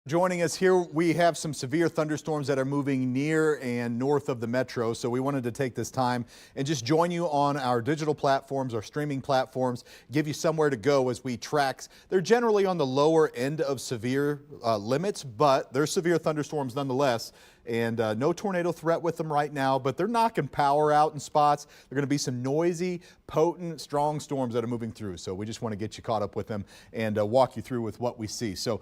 Joining us here, we have some severe thunderstorms that are moving near and north of the metro. So we wanted to take this time and just join you on our digital platforms, our streaming platforms, give you somewhere to go as we track. They're generally on the lower end of severe limits, but they're severe thunderstorms nonetheless. And no tornado threat with them right now, but they're knocking power out in spots. They're going to be some noisy, potent, strong storms that are moving through. So we just want to get you caught up with them and walk you through with what we see. So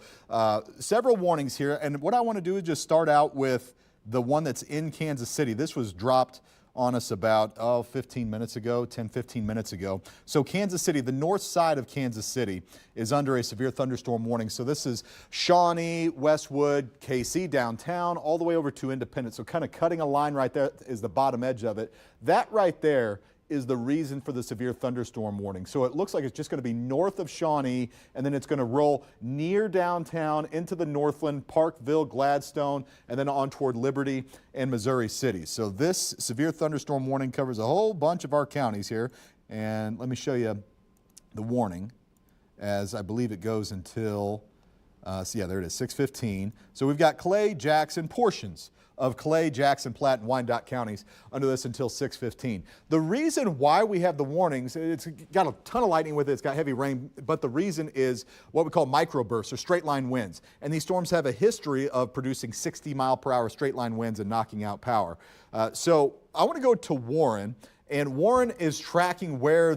several warnings here. And what I want to do is just start out with the one that's in Kansas City. This was dropped on us about 15 minutes ago, 15 minutes ago. So Kansas City, the north side of Kansas City is under a severe thunderstorm warning. So this is Shawnee, Westwood, KC downtown, all the way over to Independence. So kind of cutting a line right there is the bottom edge of it. That right there is the reason for the severe thunderstorm warning. So it looks like it's just going to be north of Shawnee, and then it's going to roll near downtown into the Northland, Parkville, Gladstone, and then on toward Liberty and Missouri City. So this severe thunderstorm warning covers a whole bunch of our counties here. And let me show you the warning, as I believe it goes until, so yeah, there it is, 6:15. So we've got Clay, Jackson, portions of Clay, Jackson, Platte, and Wyandotte counties under this until 6:15. The reason why we have the warnings, it's got a ton of lightning with it, it's got heavy rain, but the reason is what we call microbursts or straight line winds. And these storms have a history of producing 60-mile-per-hour straight line winds and knocking out power. So I want to go to Warren. And Warren is tracking where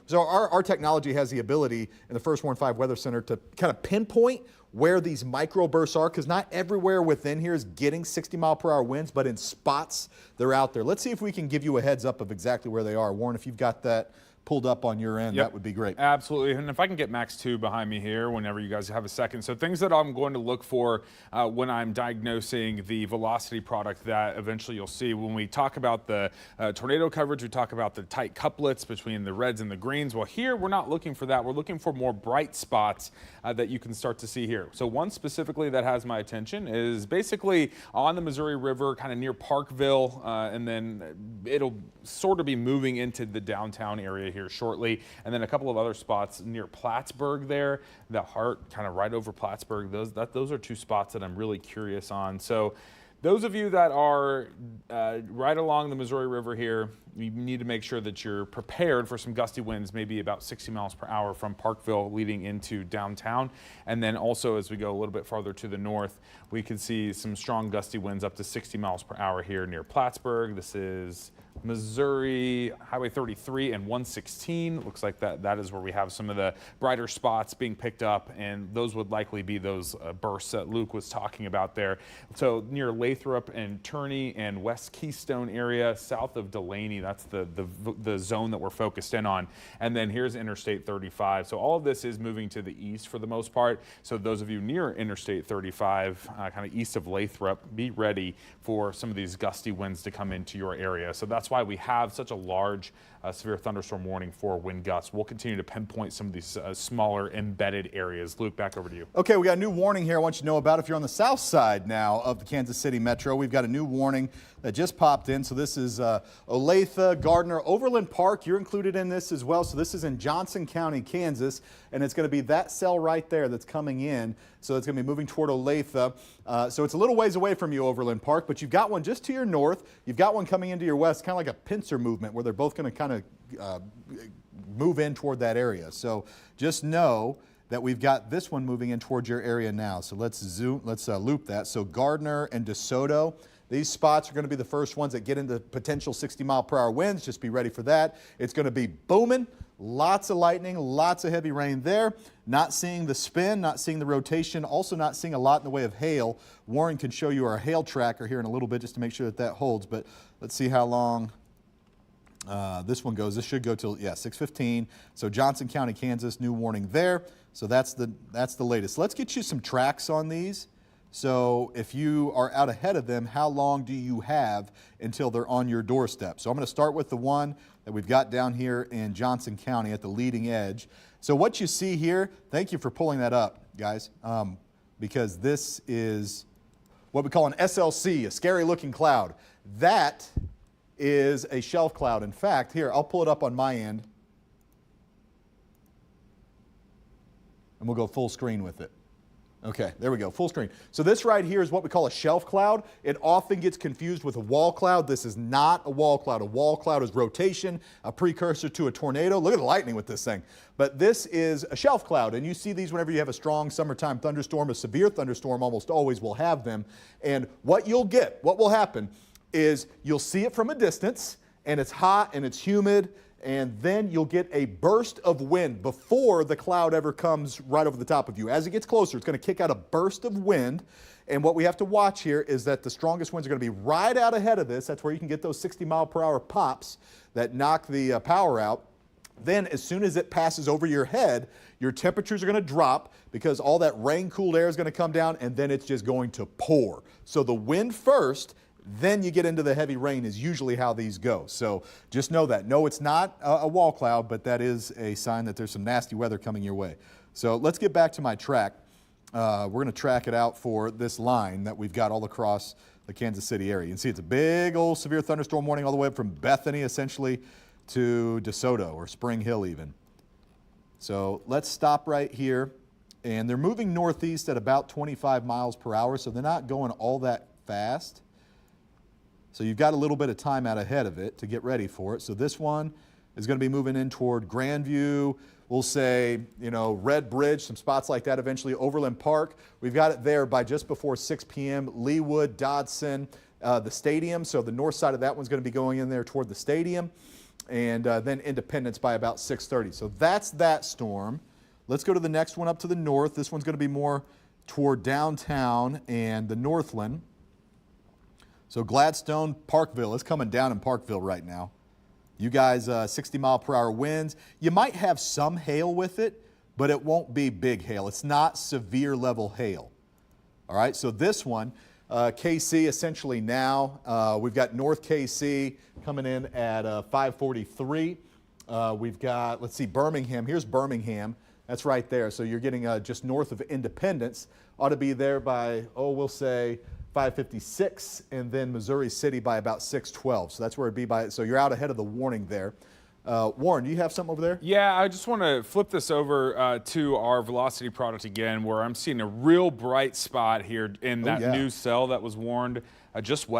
so our technology has the ability in the First Warren 5 Weather Center to kind of pinpoint where these microbursts are, because not everywhere within here is getting 60-mile-per-hour winds, but in spots they're out there. Let's see if we can give you a heads up of exactly where they are. Warren, if you've got that pulled up on your end, that would be great. Absolutely. And if I can get Max 2 behind me here whenever you guys have a second. So things that I'm going to look for when I'm diagnosing the velocity product that eventually you'll see. When we talk about the tornado coverage, we talk about the tight couplets between the reds and the greens. Well, here we're not looking for that. We're looking for more bright spots that you can start to see here. So one specifically that has my attention is basically on the Missouri River, kind of near Parkville, and then it'll sort of be moving into the downtown area here shortly, and then a couple of other spots near Plattsburgh there, the heart kind of right over Plattsburgh. Those are two spots that I'm really curious on. So those of you that are right along the Missouri River here, you need to make sure that you're prepared for some gusty winds, maybe about 60 miles per hour from Parkville leading into downtown. And then also as we go a little bit farther to the north, we can see some strong gusty winds up to 60 miles per hour here near Plattsburgh. This is Missouri Highway 33 and 116. Looks like that is where we have some of the brighter spots being picked up, and those would likely be those bursts that Luke was talking about there. So near Lathrop and Turney and West Keystone area, south of Delaney, that's the zone that we're focused in on. And then here's Interstate 35. So all of this is moving to the east for the most part. So those of you near Interstate 35, kind of east of Lathrop, be ready for some of these gusty winds to come into your area. So that's why we have such a large severe thunderstorm warning for wind gusts. We'll continue to pinpoint some of these smaller embedded areas. Luke, back over to you. Okay, we got a new warning here I want you to know about. If you're on the south side now of the Kansas City Metro, we've got a new warning that just popped in. So this is Olathe, Gardner, Overland Park. You're included in this as well. So this is in Johnson County, Kansas, and it's going to be that cell right there that's coming in. So it's going to be moving toward Olathe. So it's a little ways away from you, Overland Park, but you've got one just to your north. You've got one coming into your west, kind of like a pincer movement where they're both going to kind of move in toward that area. So just know that we've got this one moving in towards your area now. So let's loop that. So Gardner and DeSoto, these spots are going to be the first ones that get into potential 60-mile-per-hour winds. Just be ready for that. It's going to be booming. Lots of lightning, lots of heavy rain there. Not seeing the spin, not seeing the rotation, also not seeing a lot in the way of hail. Warren can show you our hail tracker here in a little bit just to make sure that that holds. But let's see how long this one goes. This should go till 6:15. So Johnson County, Kansas, new warning there. So that's the latest. Let's get you some tracks on these. So if you are out ahead of them, how long do you have until they're on your doorstep? So I'm going to start with the one that we've got down here in Johnson County at the leading edge. So what you see here, thank you for pulling that up, guys, because this is what we call an SLC, a scary looking cloud. That is a shelf cloud. In fact, here, I'll pull it up on my end, and we'll go full screen with it. Okay, there we go, full screen. So this right here is what we call a shelf cloud. It often gets confused with a wall cloud. This is not a wall cloud. A wall cloud is rotation, a precursor to a tornado. Look at the lightning with this thing. But this is a shelf cloud, and you see these whenever you have a strong summertime thunderstorm. A severe thunderstorm almost always will have them. And what you'll get, what will happen, is you'll see it from a distance, and it's hot and it's humid, and then you'll get a burst of wind before the cloud ever comes right over the top of you. As it gets closer, it's going to kick out a burst of wind, and what we have to watch here is that the strongest winds are going to be right out ahead of this. That's where you can get those 60-mile-per-hour pops that knock the power out. Then as soon as it passes over your head, your temperatures are going to drop because all that rain-cooled air is going to come down, and then it's just going to pour. So the wind first, then you get into the heavy rain is usually how these go. So just know that. No, it's not a wall cloud, but that is a sign that there's some nasty weather coming your way. So let's get back to my track. We're going to track it out for this line that we've got all across the Kansas City area. You can see it's a big old severe thunderstorm warning all the way up from Bethany essentially to DeSoto or Spring Hill even. So let's stop right here. And they're moving northeast at about 25 miles per hour, so they're not going all that fast. So you've got a little bit of time out ahead of it to get ready for it. So this one is going to be moving in toward Grandview. We'll say, you know, Red Bridge, some spots like that eventually. Overland Park. We've got it there by just before 6 p.m. Leawood, Dodson, the stadium. So the north side of that one's going to be going in there toward the stadium. And then Independence by about 6:30. So that's that storm. Let's go to the next one up to the north. This one's going to be more toward downtown and the Northland. So Gladstone, Parkville, it's coming down in Parkville right now. You guys, 60-mile-per-hour winds. You might have some hail with it, but it won't be big hail. It's not severe level hail. All right, so this one, KC essentially now. We've got North KC coming in at 543. We've got, let's see, Birmingham. Here's Birmingham. That's right there. So you're getting just north of Independence. Ought to be there by, we'll say 5:56, and then Missouri City by about 6:12. So that's where it'd be by. So you're out ahead of the warning there. Warren, do you have something over there? Yeah, I just want to flip this over to our velocity product again, where I'm seeing a real bright spot here in that new cell that was warned just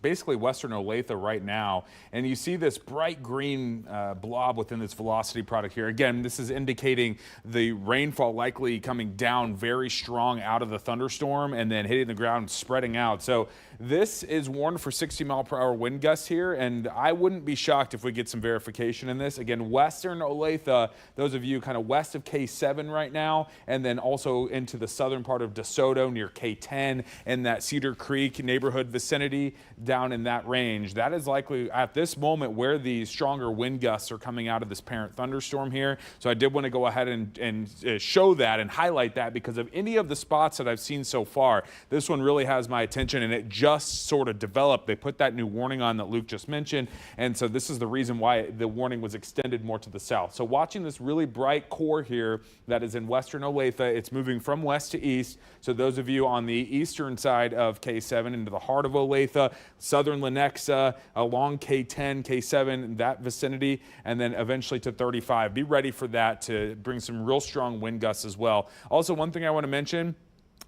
basically western Olathe right now. And you see this bright green blob within this velocity product here. Again, this is indicating the rainfall likely coming down very strong out of the thunderstorm and then hitting the ground, spreading out. So this is warned for 60-mile-per-hour wind gusts here, and I wouldn't be shocked if we get some verification in this. Again, western Olathe, those of you kind of west of K7 right now, and then also into the southern part of DeSoto near K10 and that Cedar Creek neighborhood vicinity down in that range. That is likely at this moment where the stronger wind gusts are coming out of this parent thunderstorm here. So I did want to go ahead and show that and highlight that because of any of the spots that I've seen so far. This one really has my attention, and it just sort of developed. They put that new warning on that Luke just mentioned, and so this is the reason why the warning was extended more to the south. So watching this really bright core here that is in western Olathe, it's moving from west to east. So those of you on the eastern side of K7 into the heart of Olathe, southern Lenexa, along K10, K7, that vicinity, and then eventually to 35. Be ready for that to bring some real strong wind gusts as well. Also, one thing I want to mention,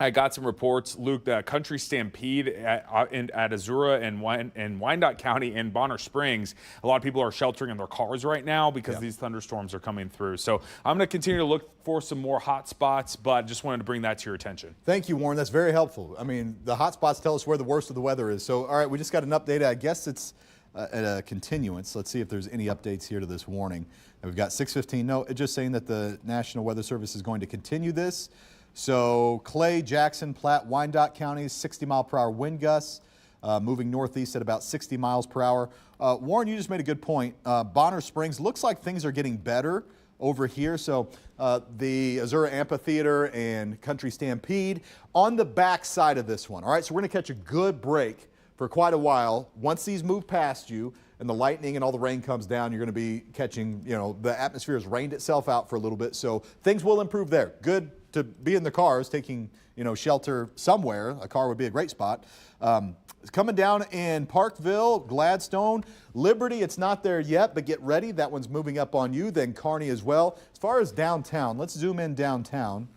I got some reports, Luke, that Country Stampede at Azura and Wyandotte County and Bonner Springs, a lot of people are sheltering in their cars right now because these thunderstorms are coming through. So I'm going to continue to look for some more hot spots, but just wanted to bring that to your attention. Thank you, Warren. That's very helpful. I mean, the hot spots tell us where the worst of the weather is. So, all right, we just got an update. I guess it's at a continuance. Let's see if there's any updates here to this warning. And we've got 6:15. No, it's just saying that the National Weather Service is going to continue this. So Clay, Jackson, Platte, Wyandotte counties, 60-mile-per-hour wind gusts, moving northeast at about 60 miles per hour. Warren, you just made a good point. Bonner Springs, looks like things are getting better over here. So the Azura Amphitheater and Country Stampede on the back side of this one. All right, so we're going to catch a good break for quite a while. Once these move past you and the lightning and all the rain comes down, you're going to be catching, you know, the atmosphere has rained itself out for a little bit. So things will improve there. Good to be in the cars, taking, you know, shelter somewhere. A car would be a great spot. It's coming down in Parkville, Gladstone, Liberty. It's not there yet, but get ready. That one's moving up on you. Then Kearney as well. As far as downtown, let's zoom in downtown.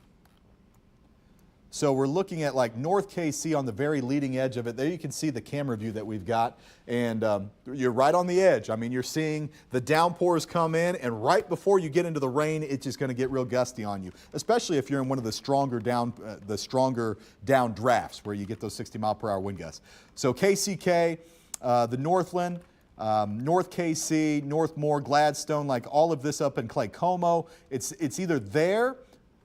So we're looking at like North KC on the very leading edge of it. There you can see the camera view that we've got, and you're right on the edge. I mean, you're seeing the downpours come in, and right before you get into the rain, it's just going to get real gusty on you, especially if you're in one of the stronger down drafts where you get those 60-mile-per-hour wind gusts. So KCK, the Northland, North KC, Northmore, Gladstone, like all of this up in Clay Como, it's either there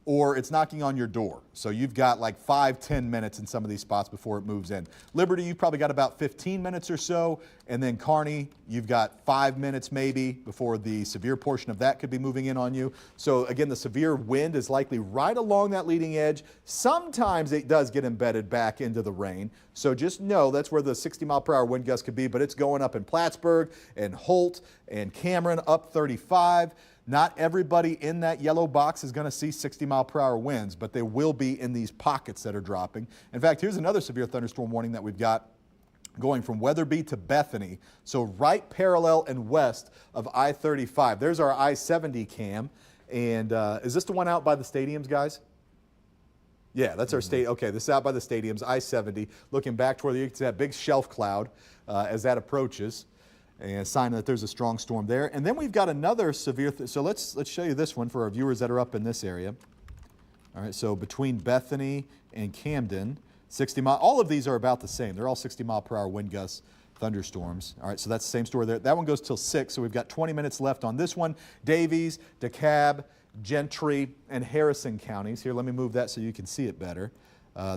or it's knocking on your door. So you've got like 5-10 minutes in some of these spots before it moves in. Liberty, you've probably got about 15 minutes or so, and then Kearney, you've got 5 minutes maybe before the severe portion of that could be moving in on you. So again, the severe wind is likely right along that leading edge. Sometimes it does get embedded back into the rain. So just know that's where the 60-mile-per-hour wind gust could be, but it's going up in Plattsburgh and Holt and Cameron up 35. Not everybody in that yellow box is going to see 60-mile-per-hour winds, but they will be in these pockets that are dropping. In fact, here's another severe thunderstorm warning that we've got going from Weatherby to Bethany, so right parallel and west of I-35. There's our I-70 cam, and is this the one out by the stadiums, guys? Yeah, that's our state. Okay, this is out by the stadiums, I-70, looking back toward you can see that big shelf cloud as that approaches, and a sign that there's a strong storm there. And then we've got another severe, so let's show you this one for our viewers that are up in this area. All right, so between Bethany and Camden, 60 mile, all of these are about the same. They're all 60-mile-per-hour wind gusts, thunderstorms. All right, so that's the same story there. That one goes till 6, so we've got 20 minutes left on this one. Davies, DeKalb, Gentry, and Harrison counties. Here, let me move that so you can see it better.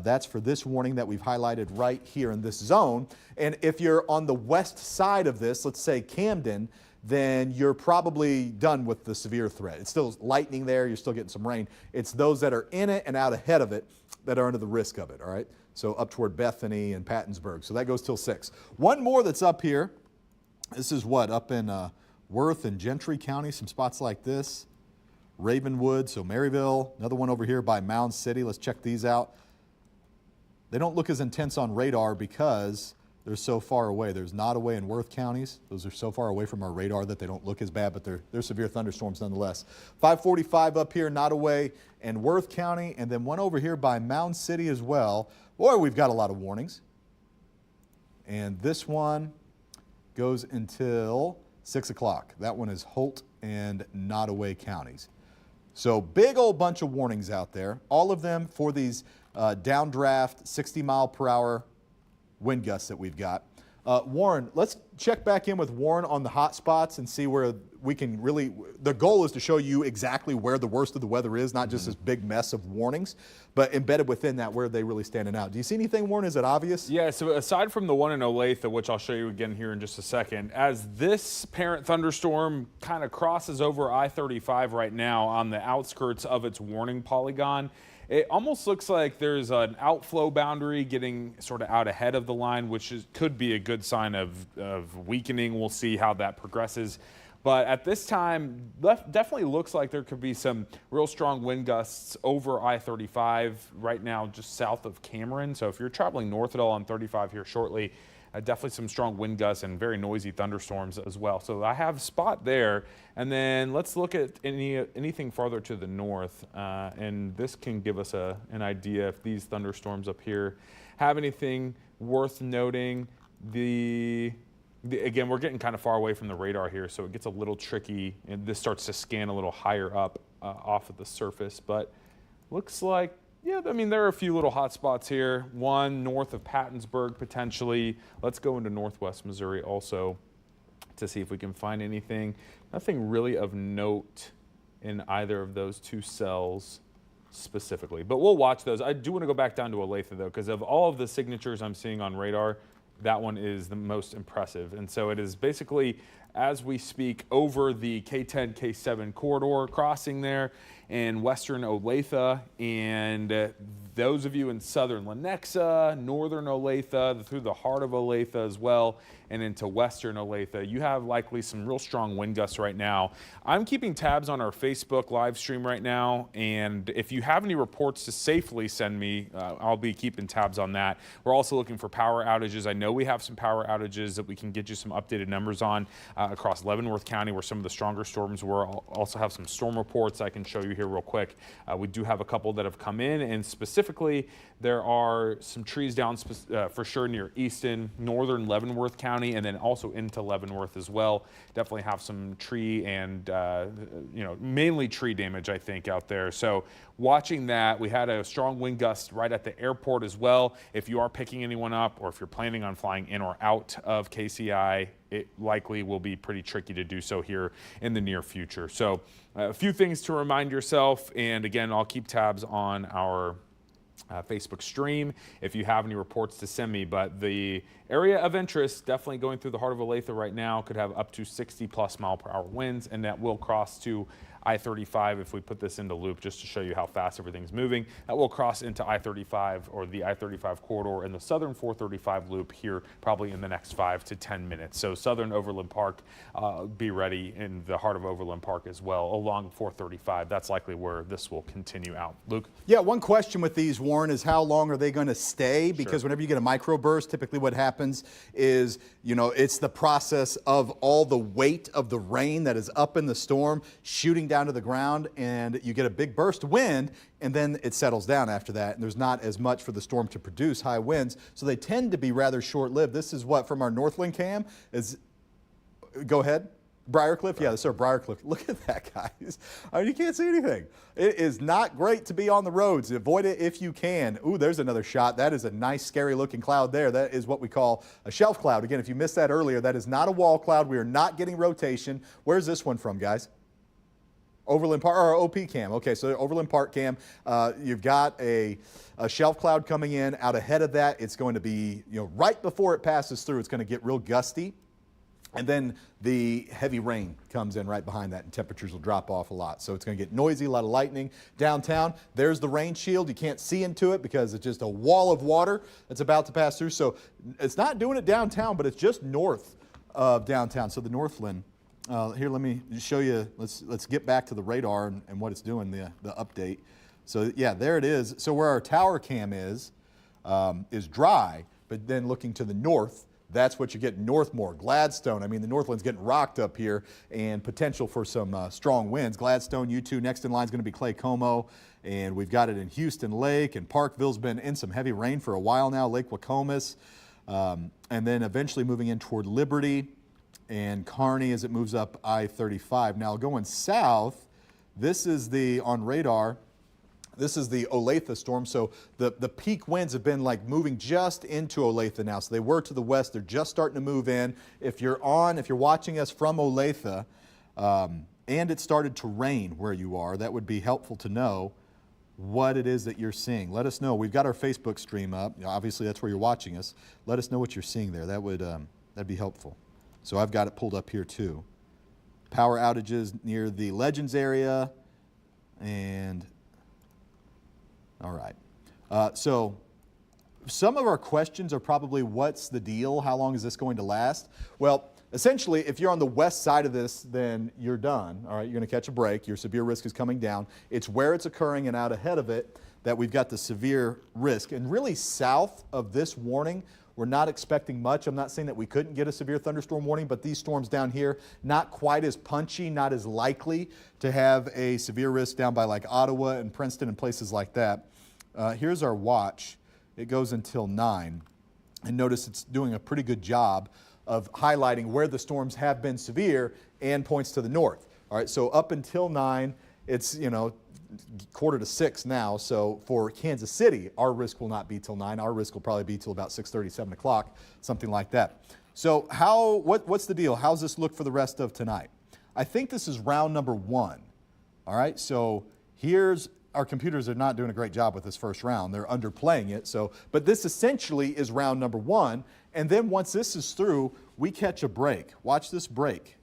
That's for this warning that we've highlighted right here in this zone. And if you're on the west side of this, let's say Camden, then you're probably done with the severe threat. It's still lightning there, you're still getting some rain. It's those that are in it and out ahead of it that are under the risk of it, all right? So up toward Bethany and Pattonsburg. So that goes till 6. One more that's up here. This is what, up in Worth and Gentry County, some spots like this. Ravenwood, so Maryville. Another one over here by Mound City. Let's check these out. They don't look as intense on radar because they're so far away. There's Nottoway and Worth counties. Those are so far away from our radar that they don't look as bad, but they're severe thunderstorms nonetheless. 545 up here, Nottoway and Worth County, and then one over here by Mound City as well. Boy, we've got a lot of warnings. And this one goes until 6 o'clock. That one is Holt and Nottoway counties. So big old bunch of warnings out there, all of them for these downdraft 60-mile-per-hour wind gusts that we've got. Warren, let's check back in with Warren on the hot spots and see where we can really, the goal is to show you exactly where the worst of the weather is, not just this big mess of warnings, but embedded within that where they really standing out. Do you see anything, Warren? Is it obvious? Yeah, so aside from the one in Olathe, which I'll show you again here in just a second, as this parent thunderstorm kind of crosses over I-35 right now on the outskirts of its warning polygon, it almost looks like there's an outflow boundary getting sort of out ahead of the line, which could be a good sign of weakening. We'll see how that progresses. But at this time, definitely looks like there could be some real strong wind gusts over I-35 right now, just south of Cameron. So if you're traveling north at all on 35 here shortly, definitely some strong wind gusts and very noisy thunderstorms as well. So I have a spot there. And then let's look at anything farther to the north. And this can give us an idea if these thunderstorms up here have anything worth noting. Again, we're getting kind of far away from the radar here, so it gets a little tricky. And this starts to scan a little higher up off of the surface. But looks like, yeah, I mean, there are a few little hot spots here. One north of Pattonsburg, potentially. Let's go into northwest Missouri also to see if we can find anything. Nothing really of note in either of those two cells specifically, but we'll watch those. I do want to go back down to Olathe, though, because of all of the signatures I'm seeing on radar, that one is the most impressive. And so it is basically, as we speak, over the K10, K7 corridor crossing there in western Olathe, and those of you in southern Lenexa, northern Olathe, through the heart of Olathe as well, and into western Olathe, you have likely some real strong wind gusts right now. I'm keeping tabs on our Facebook live stream right now, and if you have any reports to safely send me, I'll be keeping tabs on that. We're also looking for power outages. I know we have some power outages that we can get you some updated numbers on. across Leavenworth County, where some of the stronger storms were. I'll also have some storm reports I can show you here real quick. We do have a couple that have come in, and specifically, there are some trees down for sure near Easton, northern Leavenworth County, and then also into Leavenworth as well. Definitely have some tree and, mainly tree damage, I think, out there. So watching that, we had a strong wind gust right at the airport as well. If you are picking anyone up or if you're planning on flying in or out of KCI, it likely will be pretty tricky to do so here in the near future. So a few things to remind yourself. And again, I'll keep tabs on our Facebook stream if you have any reports to send me. But the area of interest, definitely going through the heart of Olathe right now, could have up to 60+ mile/hour winds, and that will cross to I-35 if we put this into loop just to show you how fast everything's moving. That will cross into I-35 or the I-35 corridor in the southern 435 loop here probably in the next 5 to 10 minutes. So southern Overland Park, be ready in the heart of Overland Park as well along 435. That's likely where this will continue out. Luke? Yeah, one question with these, Warren, is how long are they going to stay? Because whenever you get a microburst, typically what happens is, it's the process of all the weight of the rain that is up in the storm shooting down to the ground, and you get a big burst of wind, and then it settles down after that, and there's not as much for the storm to produce high winds, so they tend to be rather short-lived. This is what from our Northland cam is. Go ahead. Briarcliff? Yeah, sir, Briarcliff. Look at that, guys. I mean, you can't see anything. It is not great to be on the roads. Avoid it if you can. Ooh, there's another shot. That is a nice, scary-looking cloud there. That is what we call a shelf cloud. Again, if you missed that earlier, that is not a wall cloud. We are not getting rotation. Where's this one from, guys? Overland Park, or OP cam. Okay, so Overland Park cam, you've got a shelf cloud coming in. Out ahead of that, it's going to be, right before it passes through, it's going to get real gusty. And then the heavy rain comes in right behind that, and temperatures will drop off a lot. So it's going to get noisy, a lot of lightning downtown. There's the rain shield. You can't see into it because it's just a wall of water that's about to pass through. So it's not doing it downtown, but it's just north of downtown. So the Northland. Here, let me show you. Let's get back to the radar and what it's doing, the update. So yeah, there it is. So where our tower cam is dry, but then looking to the north, that's what you get Northmore, Gladstone. I mean, the Northland's getting rocked up here, and potential for some strong winds. Gladstone, U2, next in line is going to be Clay Como, and we've got it in Houston Lake, and Parkville's been in some heavy rain for a while now, Lake Wacomas, and then eventually moving in toward Liberty and Kearney as it moves up I-35. Now going south, this is on radar, this is the Olathe storm. So the peak winds have been like moving just into Olathe now. So they were to the west, they're just starting to move in. If you're watching us from Olathe, and it started to rain where you are, that would be helpful to know what it is that you're seeing. Let us know. We've got our Facebook stream up. Obviously that's where you're watching us. Let us know what you're seeing there. That'd be helpful. So I've got it pulled up here too. Power outages near the Legends area, and all right. So some of our questions are probably, what's the deal? How long is this going to last? Well, essentially, if you're on the west side of this, then you're done. All right, you're going to catch a break. Your severe risk is coming down. It's where it's occurring and out ahead of it that we've got the severe risk. And really south of this warning, we're not expecting much. I'm not saying that we couldn't get a severe thunderstorm warning, but these storms down here, not quite as punchy, not as likely to have a severe risk down by like Ottawa and Princeton and places like that. Here's our watch. It goes until 9. And notice it's doing a pretty good job of highlighting where the storms have been severe and points to the north. All right, so up until 9, it's, 5:45 now. So for Kansas City, our risk will not be till 9. Our risk will probably be till about 6:30, 7 o'clock, something like that. So what's the deal? How's this look for the rest of tonight? I think this is round number 1. All right, so our computers are not doing a great job with this first round. They're underplaying it. But this essentially is round number 1. And then once this is through, we catch a break. Watch this break.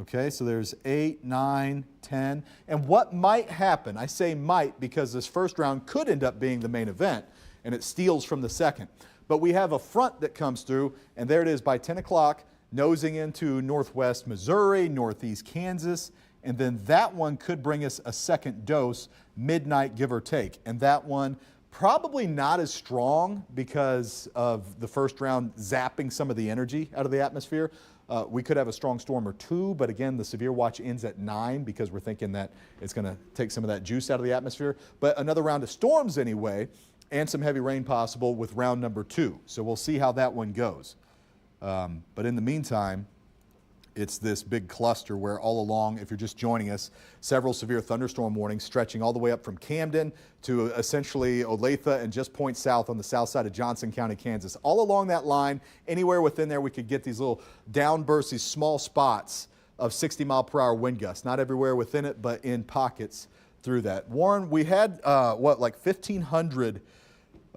Okay, so there's 8, 9, 10. And what might happen, I say might because this first round could end up being the main event, and it steals from the second. But we have a front that comes through, and there it is by 10 o'clock, nosing into northwest Missouri, northeast Kansas, and then that one could bring us a second dose midnight, give or take. And that one Probably not as strong because of the first round zapping some of the energy out of the atmosphere. We could have a strong storm or two, but again, the severe watch ends at 9 because we're thinking that it's going to take some of that juice out of the atmosphere. But another round of storms anyway, and some heavy rain possible with round number 2. So we'll see how that one goes. But in the meantime, it's this big cluster where all along, if you're just joining us, several severe thunderstorm warnings stretching all the way up from Camden to essentially Olathe and just points south on the south side of Johnson County, Kansas. All along that line, anywhere within there, we could get these little downbursts, these small spots of 60-mile-per-hour wind gusts. Not everywhere within it, but in pockets through that. Warren, we had, like 1,500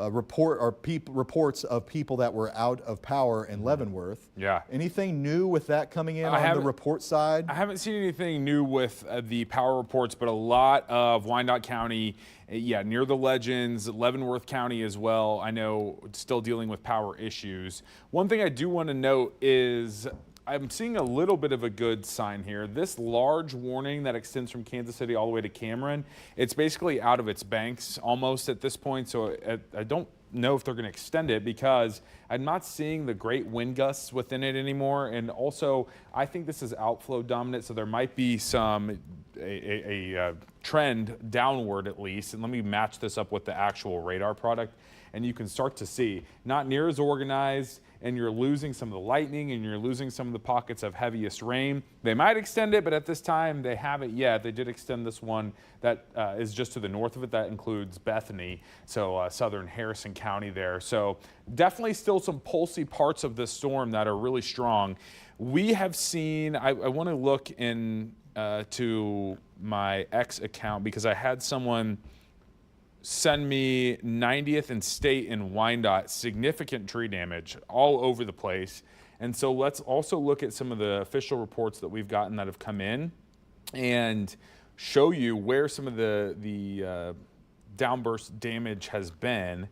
reports of people that were out of power in Leavenworth. Yeah. Anything new with that coming in on the report side? I haven't seen anything new with the power reports, but a lot of Wyandotte County, near the Legends, Leavenworth County as well. I know still dealing with power issues. One thing I do want to note is I'm seeing a little bit of a good sign here. This large warning that extends from Kansas City all the way to Cameron, it's basically out of its banks almost at this point. So I don't know if they're going to extend it because I'm not seeing the great wind gusts within it anymore. And also, I think this is outflow dominant, so there might be some a trend downward at least. And let me match this up with the actual radar product. And you can start to see not near as organized, and you're losing some of the lightning and you're losing some of the pockets of heaviest rain. They might extend it, but at this time they haven't yet. They did extend this one that is just to the north of it. That includes Bethany, so southern Harrison County there. So definitely still some pulsy parts of this storm that are really strong. We have seen, I want to look in to my X account because I had someone send me 90th and State in Wyandotte, significant tree damage all over the place. And so let's also look at some of the official reports that we've gotten that have come in and show you where some of the downburst damage has been.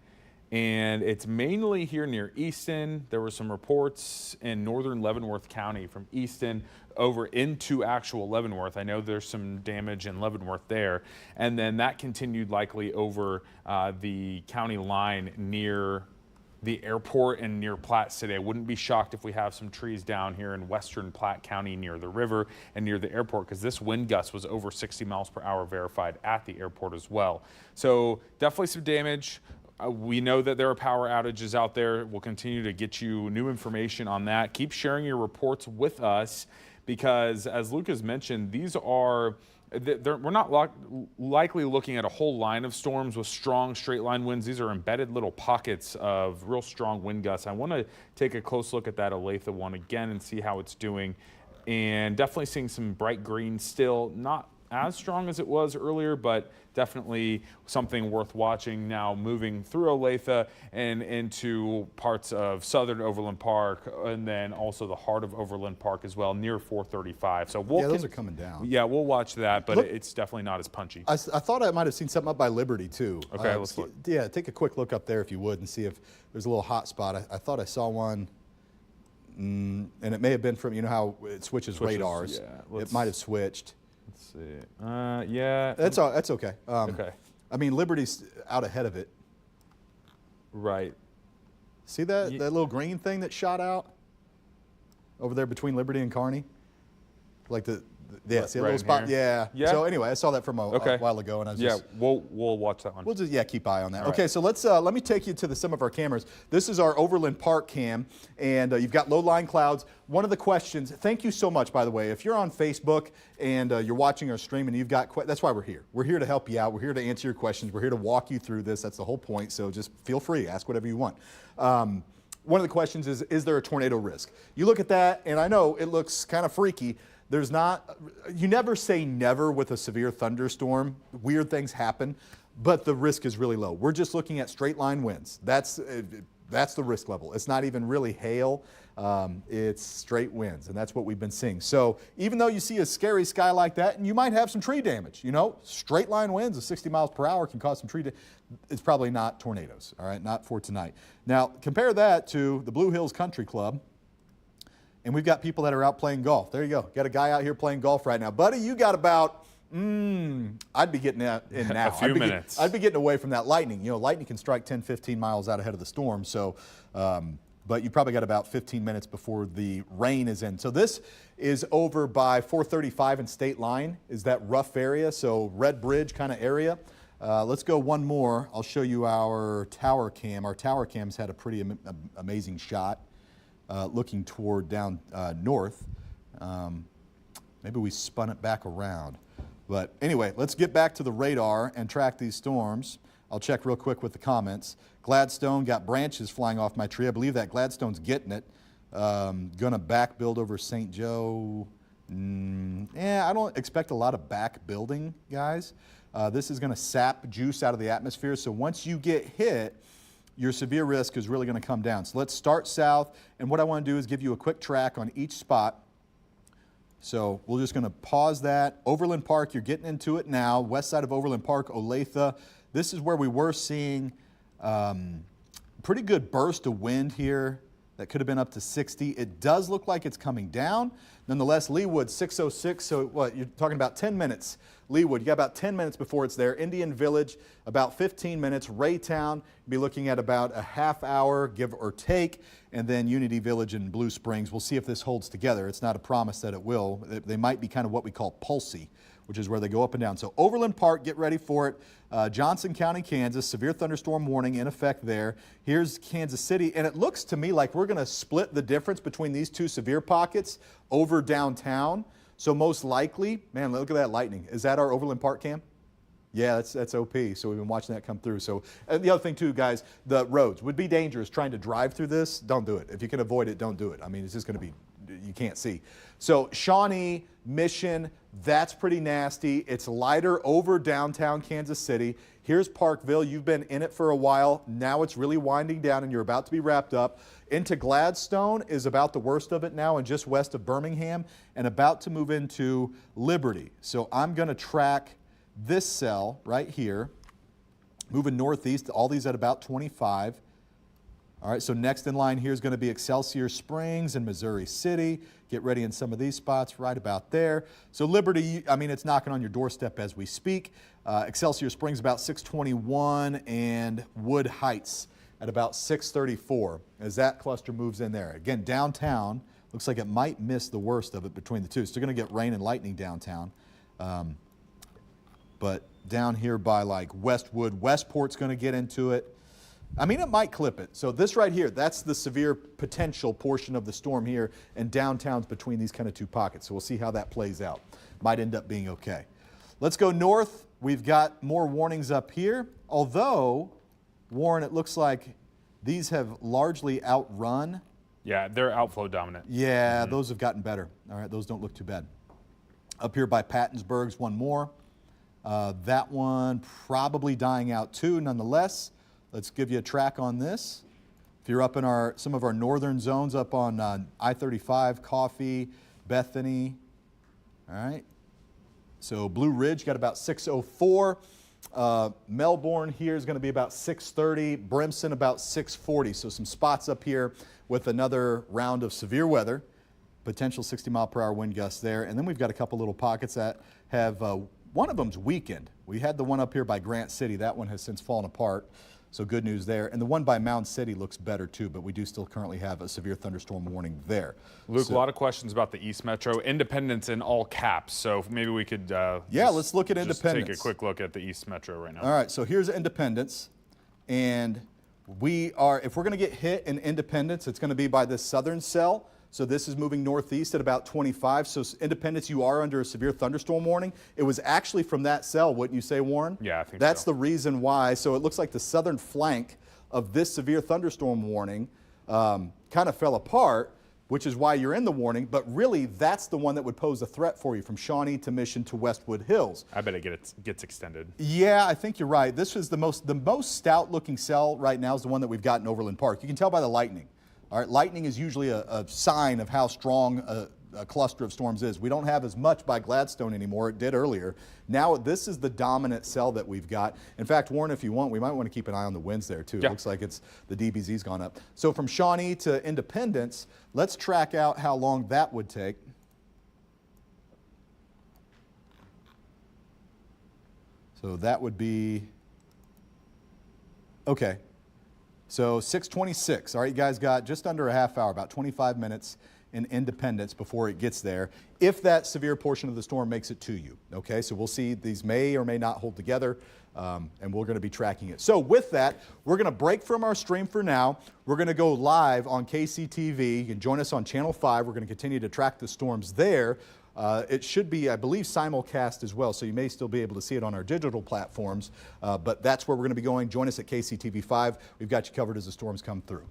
And it's mainly here near Easton. There were some reports in northern Leavenworth County from Easton over into actual Leavenworth. I know there's some damage in Leavenworth there. And then that continued likely over the county line near the airport and near Platte City. I wouldn't be shocked if we have some trees down here in western Platte County near the river and near the airport, because this wind gust was over 60 miles per hour verified at the airport as well. So definitely some damage. We know that there are power outages out there. We'll continue to get you new information on that. Keep sharing your reports with us because, as Luke has mentioned, these are, we're not likely looking at a whole line of storms with strong straight line winds. These are embedded little pockets of real strong wind gusts. I want to take a close look at that Olathe one again and see how it's doing. And definitely seeing some bright green still, not as strong as it was earlier, but definitely something worth watching now moving through Olathe and into parts of southern Overland Park and then also the heart of Overland Park as well near 435. So those are coming down. Yeah, we'll watch that, but it's definitely not as punchy. I thought I might have seen something up by Liberty too. Okay, let's look. Yeah, take a quick look up there if you would and see if there's a little hot spot. I thought I saw one. And it may have been from, you know how it switches radars. Yeah, it might have switched. Let's see. Yeah. That's okay. Okay. I mean, Liberty's out ahead of it. Right. See that little green thing that shot out over there between Liberty and Kearney? Like see a little spot? Yeah. So anyway, I saw that from a while ago, and I was just we'll watch that one. We'll just keep eye on that. Okay, so let me take you to some of our cameras. This is our Overland Park cam, and you've got low-lying clouds. One of the questions. Thank you so much, by the way. If you're on Facebook and you're watching our stream, and you've got that's why we're here. We're here to help you out. We're here to answer your questions. We're here to walk you through this. That's the whole point. So just feel free, ask whatever you want. One of the questions is there a tornado risk? You look at that, and I know it looks kind of freaky. There's not, you never say never with a severe thunderstorm. Weird things happen, but the risk is really low. We're just looking at straight line winds. That's the risk level. It's not even really hail. It's straight winds, and that's what we've been seeing. So even though you see a scary sky like that, and you might have some tree damage, straight line winds of 60 miles per hour can cause some tree damage. It's probably not tornadoes, all right, not for tonight. Now, compare that to the Blue Hills Country Club. And we've got people that are out playing golf. There you go. Got a guy out here playing golf right now. Buddy, you got about I'd be getting that in now. A few minutes. I'd be getting away from that lightning. You know, lightning can strike 10, 15 miles out ahead of the storm. So, but you probably got about 15 minutes before the rain is in. So this is over by 435 and State Line, is that rough area. So Red Bridge kind of area. Let's go one more. I'll show you our tower cam. Our tower cam's had a pretty amazing shot looking toward down north. Maybe we spun it back around. But anyway, let's get back to the radar and track these storms. I'll check real quick with the comments. Gladstone got branches flying off my tree. I believe that Gladstone's getting it. Gonna back build over St. Joe. Yeah, I don't expect a lot of back building, guys. This is gonna sap juice out of the atmosphere. So once you get hit, your severe risk is really gonna come down. So let's start south. And what I wanna do is give you a quick track on each spot. So we're just going to pause that. Overland Park, you're getting into it now. West side of Overland Park, Olathe. This is where we were seeing pretty good burst of wind here. That could have been up to 60. It does look like it's coming down. Nonetheless, Leawood, 606. So what, you're talking about 10 minutes. Leawood, you got about 10 minutes before it's there. Indian Village, about 15 minutes. Raytown, you'll be looking at about a half hour, give or take. And then Unity Village and Blue Springs. We'll see if this holds together. It's not a promise that it will. They might be kind of what we call pulsy, which is where they go up and down. So Overland Park, get ready for it. Johnson County, Kansas, severe thunderstorm warning in effect there. Here's Kansas City, and it looks to me like we're going to split the difference between these two severe pockets over downtown. So most likely, man, look at that lightning. Is that our Overland Park cam? Yeah, that's OP. So we've been watching that come through. So the other thing too, guys, the roads would be dangerous trying to drive through this. Don't do it. If you can avoid it, don't do it. I mean, it's just going to be, you can't see. So Shawnee, Mission, that's pretty nasty. It's lighter over downtown Kansas City. Here's Parkville. You've been in it for a while. Now it's really winding down and you're about to be wrapped up. Into Gladstone is about the worst of it now and just west of Birmingham and about to move into Liberty. So I'm going to track this cell right here, moving northeast, all these at about 25. All right, so next in line here is going to be Excelsior Springs and Missouri City. Get ready in some of these spots right about there. So Liberty, I mean, it's knocking on your doorstep as we speak. Excelsior Springs about 621 and Wood Heights at about 634 as that cluster moves in there. Again, downtown, looks like it might miss the worst of it between the two. Still going to get rain and lightning downtown. But down here by like Westwood, Westport's going to get into it. I mean, it might clip it. So this right here, that's the severe potential portion of the storm here, and downtown's between these kind of two pockets. So we'll see how that plays out. Might end up being okay. Let's go north. We've got more warnings up here. Although, Warren, it looks like these have largely outrun. Yeah, they're outflow dominant. Yeah, those have gotten better. All right, those don't look too bad. Up here by Pattonsburg's one more. That one probably dying out too, nonetheless. Let's give you a track on this. If you're up in some of our northern zones up on I-35, Coffee, Bethany, all right. So Blue Ridge got about 604. Melbourne here is going to be about 630. Brimson about 640. So some spots up here with another round of severe weather. Potential 60-mile-per-hour wind gusts there. And then we've got a couple little pockets that have, one of them's weakened. We had the one up here by Grant City. That one has since fallen apart. So good news there. And the one by Mound City looks better too, but we do still currently have a severe thunderstorm warning there. Luke, a lot of questions about the East Metro. Independence in all caps. So maybe we could let's look at Independence. Take a quick look at the East Metro right now. All right, so here's Independence. And if we're going to get hit in Independence, it's going to be by this southern cell. So this is moving northeast at about 25. So Independence, you are under a severe thunderstorm warning. It was actually from that cell, wouldn't you say, Warren? Yeah, I think that's so. the reason why. So it looks like the southern flank of this severe thunderstorm warning kind of fell apart, which is why you're in the warning. But really, that's the one that would pose a threat for you from Shawnee to Mission to Westwood Hills. I bet it gets extended. Yeah, I think you're right. This is the most stout-looking cell right now is the one that we've got in Overland Park. You can tell by the lightning. All right, lightning is usually a sign of how strong a cluster of storms is. We don't have as much by Gladstone anymore. It did earlier. Now this is the dominant cell that we've got. In fact, Warren, if you want, we might want to keep an eye on the winds there too. Yeah. It looks like the DBZ's gone up. So from Shawnee to Independence, let's track out how long that would take. So that would be, okay. So 6:26. All right, you guys got just under a half hour, about 25 minutes in Independence before it gets there, if that severe portion of the storm makes it to you. Okay, so we'll see. These may or may not hold together, and we're going to be tracking it. So with that, we're going to break from our stream for now. We're going to go live on KCTV. You can join us on Channel 5. We're going to continue to track the storms there. It should be, I believe, simulcast as well, so you may still be able to see it on our digital platforms, but that's where we're going to be going. Join us at KCTV 5. We've got you covered as the storms come through.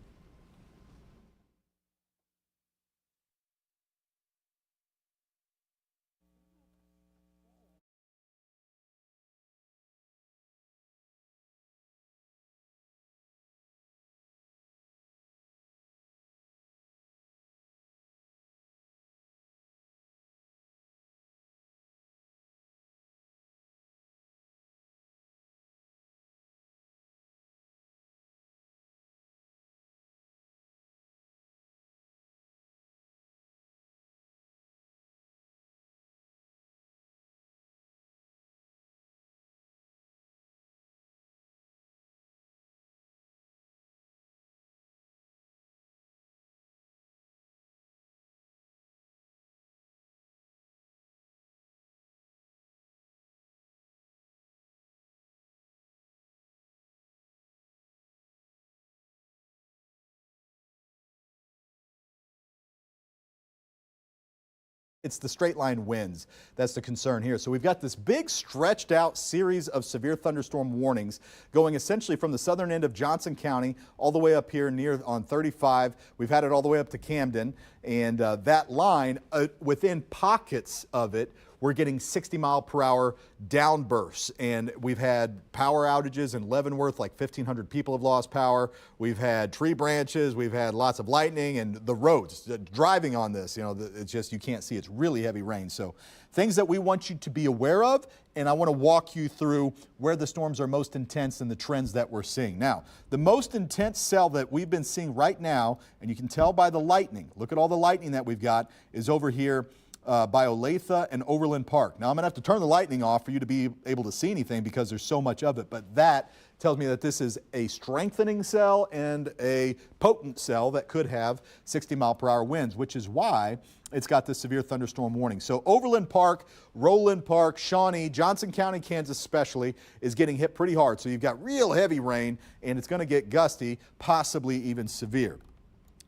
It's the straight line winds that's the concern here. So we've got this big stretched out series of severe thunderstorm warnings going essentially from the southern end of Johnson County all the way up here near on 35. We've had it all the way up to Camden, and that line within pockets of it, we're getting 60-mile-per-hour downbursts, and we've had power outages in Leavenworth, like 1,500 people have lost power. We've had tree branches, we've had lots of lightning, and the roads, driving on this, you know, it's just, you can't see, it's really heavy rain. So things that we want you to be aware of, and I want to walk you through where the storms are most intense and the trends that we're seeing. Now, the most intense cell that we've been seeing right now, and you can tell by the lightning, look at all the lightning that we've got, is over here by Olathe and Overland Park. Now I'm going to have to turn the lightning off for you to be able to see anything because there's so much of it, but that tells me that this is a strengthening cell and a potent cell that could have 60-mile-per-hour winds, which is why it's got this severe thunderstorm warning. So Overland Park, Roland Park, Shawnee, Johnson County, Kansas especially, is getting hit pretty hard. So you've got real heavy rain, and it's going to get gusty, possibly even severe.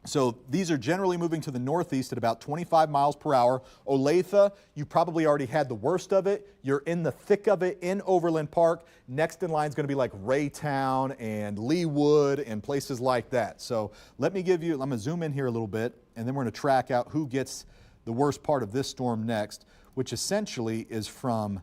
So these are generally moving to the northeast at about 25 miles per hour. Olathe, you probably already had the worst of it. You're in the thick of it in Overland Park. Next in line is going to be like Raytown and Leawood and places like that. So let me give you, I'm going to zoom in here a little bit, and then we're going to track out who gets the worst part of this storm next, which essentially is from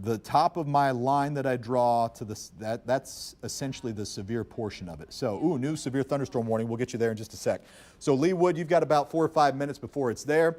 the top of my line that I draw to this, that's essentially the severe portion of it. So, new severe thunderstorm warning. We'll get you there in just a sec. So Leawood, you've got about 4 or 5 minutes before it's there.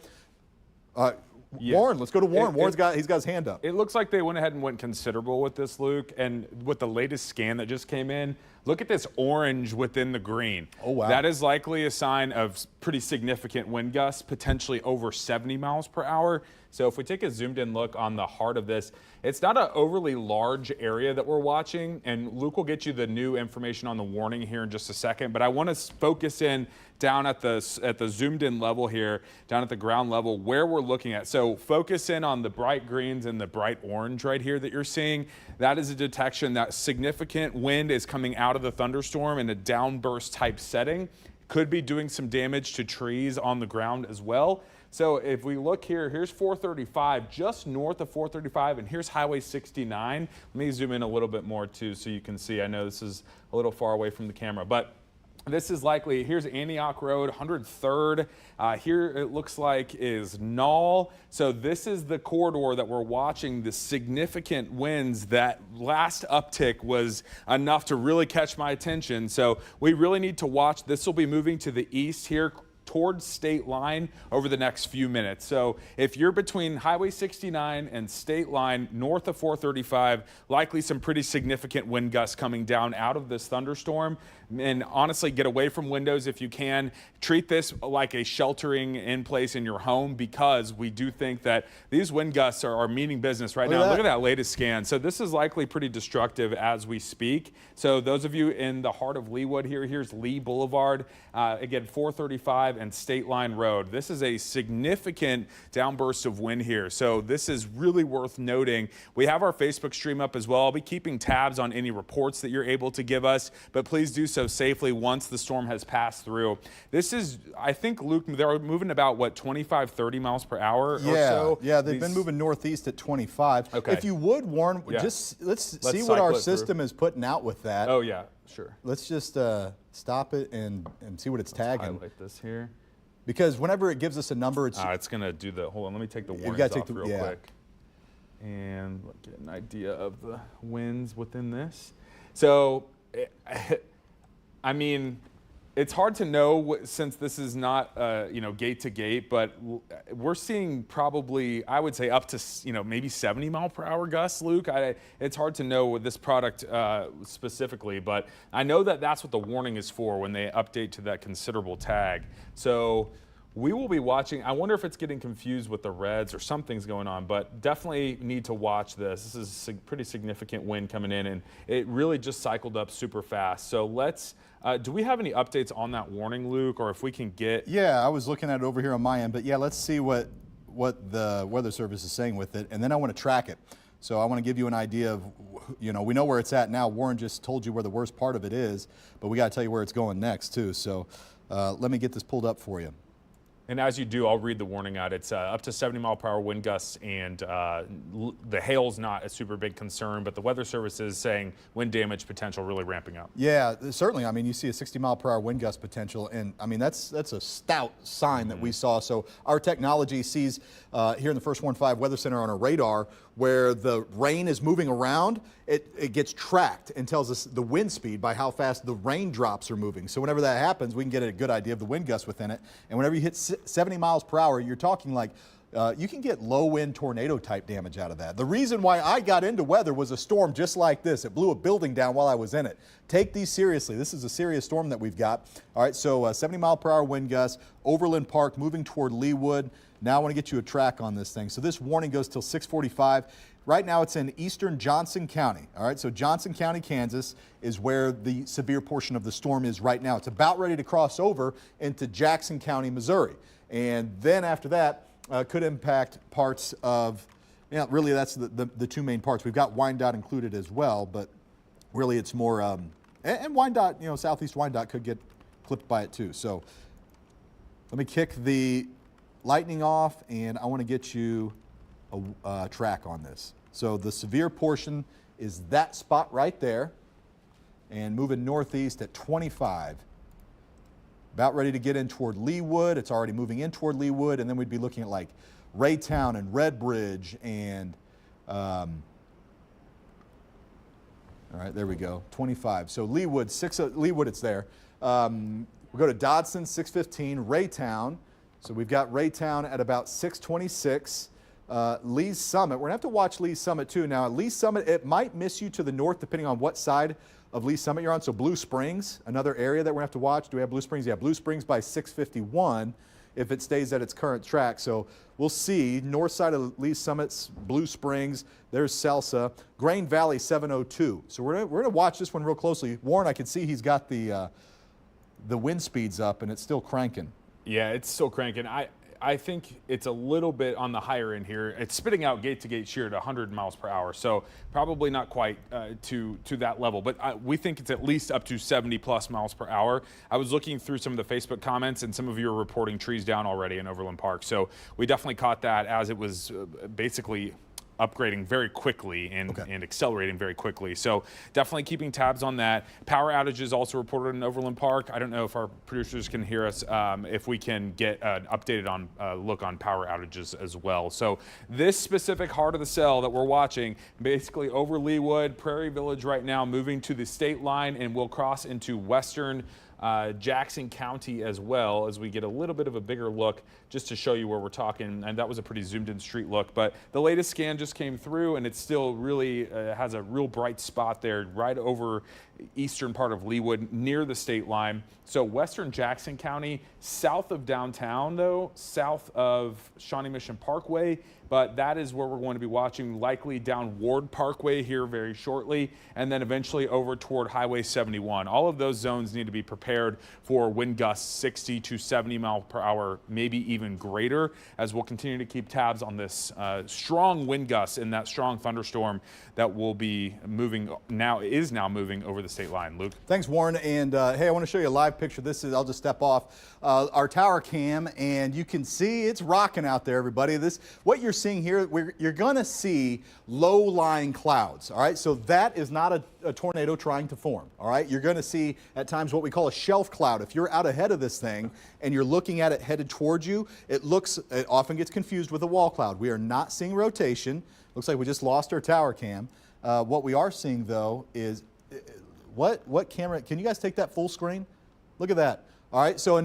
Yeah. Warren, let's go to Warren. He's got his hand up. It looks like they went ahead and went considerable with this, Luke. And with the latest scan that just came in, look at this orange within the green. Oh, wow. That is likely a sign of pretty significant wind gusts, potentially over 70 miles per hour. So if we take a zoomed in look on the heart of this, it's not an overly large area that we're watching, and Luke will get you the new information on the warning here in just a second, but I want to focus in down at the zoomed in level here, down at the ground level, where we're looking at. So focus in on the bright greens and the bright orange right here that you're seeing. That is a detection that significant wind is coming out of the thunderstorm in a downburst type setting. Could be doing some damage to trees on the ground as well. So if we look here, here's 435, just north of 435, and here's Highway 69. Let me zoom in a little bit more too so you can see. I know this is a little far away from the camera, but this is likely, here's Antioch Road, 103rd. Here it looks like is Knoll. So this is the corridor that we're watching, the significant winds. That last uptick was enough to really catch my attention. So we really need to watch. This will be moving to the east here towards state line over the next few minutes. So if you're between Highway 69 and state line north of 435, likely some pretty significant wind gusts coming down out of this thunderstorm. And honestly, get away from windows if you can. Treat this like a sheltering in place in your home, because we do think that these wind gusts are meaning business right now. Look at that latest scan. So this is likely pretty destructive as we speak. So those of you in the heart of Leawood here's Lee Boulevard, again, 435 and State Line Road. This is a significant downburst of wind here. So this is really worth noting. We have our Facebook stream up as well. I'll be keeping tabs on any reports that you're able to give us, but please do so safely once the storm has passed through. This is, I think, Luke, they're moving about, what, 25, 30 miles per hour or so? Yeah, they've been moving northeast at 25. Okay. If you would, Warren, just let's see what our system is putting out with that. Oh, yeah, sure. Let's just stop it and see what it's tagging. Highlight this here. Because whenever it gives us a number, it's going to do the, hold on, let me take the warnings gotta off take the- real yeah. quick. And get an idea of the winds within this. So, I mean, it's hard to know since this is not, gate to gate, but we're seeing probably, I would say, up to, maybe 70 mile per hour gusts, Luke. It's hard to know with this product specifically, but I know that that's what the warning is for when they update to that considerable tag. So we will be watching. I wonder if it's getting confused with the reds or something's going on, but definitely need to watch this. This is a pretty significant wind coming in, and it really just cycled up super fast. So let's, do we have any updates on that warning, Luke, or if we can get? Yeah, I was looking at it over here on my end, but yeah, let's see what the Weather Service is saying with it, and then I want to track it. So I want to give you an idea of, we know where it's at now. Warren just told you where the worst part of it is, but we got to tell you where it's going next too. So let me get this pulled up for you. And as you do, I'll read the warning out. It's up to 70 mile per hour wind gusts, and the hail's not a super big concern, but the Weather Service is saying wind damage potential really ramping up. Yeah, certainly. I mean, you see a 60 mile per hour wind gust potential, and I mean, that's a stout sign that we saw. So our technology sees here in the First Warn 5 Weather Center on a radar where the rain is moving around, it gets tracked and tells us the wind speed by how fast the raindrops are moving. So whenever that happens, we can get a good idea of the wind gust within it. And whenever you hit 70 miles per hour, you're talking like you can get low wind tornado type damage out of that. The reason why I got into weather was a storm just like this. It blew a building down while I was in it. Take these seriously. This is a serious storm that we've got. All right, so 70 mile per hour wind gusts, Overland Park moving toward Leawood. Now I want to get you a track on this thing. So this warning goes till 6:45. Right now it's in eastern Johnson County. All right, so Johnson County, Kansas is where the severe portion of the storm is right now. It's about ready to cross over into Jackson County, Missouri. And then after that, could impact parts of, really that's the two main parts. We've got Wyandotte included as well, but really it's more, and Wyandotte, southeast Wyandotte could get clipped by it too. So let me kick the lightning off, and I want to get you a track on this. So the severe portion is that spot right there, and moving northeast at 25. About ready to get in toward Leawood. It's already moving in toward Leawood, and then we'd be looking at like Raytown and Redbridge and, all right, there we go, 25. So Leawood, Leawood, it's there. We'll go to Dodson, 615, Raytown. So we've got Raytown at about 626. Lee's Summit, we're gonna have to watch Lee's Summit too. Now at Lee's Summit, it might miss you to the north depending on what side of Lee's Summit you're on. So Blue Springs, another area that we're gonna have to watch. Do we have Blue Springs? Yeah, Blue Springs by 651 if it stays at its current track. So we'll see north side of Lee's Summit's Blue Springs, there's Salsa, Grain Valley 702. So we're gonna watch this one real closely. Warren, I can see he's got the wind speeds up and it's still cranking. Yeah, it's still cranking. I think it's a little bit on the higher end here. It's spitting out gate-to-gate shear at 100 miles per hour, so probably not quite to that level. But we think it's at least up to 70-plus miles per hour. I was looking through some of the Facebook comments, and some of you are reporting trees down already in Overland Park. So we definitely caught that as it was basically upgrading very quickly and accelerating very quickly. So definitely keeping tabs on that. Power outages also reported in Overland Park. I don't know if our producers can hear us, if we can get an updated look on power outages as well. So this specific heart of the cell that we're watching, basically over Leawood, Prairie Village right now, moving to the state line, and we'll cross into western Jackson County as well, as we get a little bit of a bigger look just to show you where we're talking. And that was a pretty zoomed in street look, but the latest scan just came through and it still really has a real bright spot there right over eastern part of Leawood near the state line. So western Jackson County, south of downtown though, south of Shawnee Mission Parkway, but that is where we're going to be watching, likely down Ward Parkway here very shortly, and then eventually over toward Highway 71. All of those zones need to be prepared for wind gusts 60 to 70 mile per hour, maybe even greater, as we'll continue to keep tabs on this strong wind gusts and that strong thunderstorm that will be moving is now moving over the state line. Luke? Thanks, Warren. And hey, I want to show you a live picture. This is, I'll just step off our tower cam, and you can see it's rocking out there, everybody. What you're seeing here, you're going to see low-lying clouds. All right, so that is not a tornado trying to form. All right, you're going to see at times what we call a shelf cloud. If you're out ahead of this thing and you're looking at it headed towards you, it often gets confused with a wall cloud. We are not seeing rotation. Looks like we just lost our tower cam. What we are seeing though is what camera? Can you guys take that full screen? Look at that. All right, so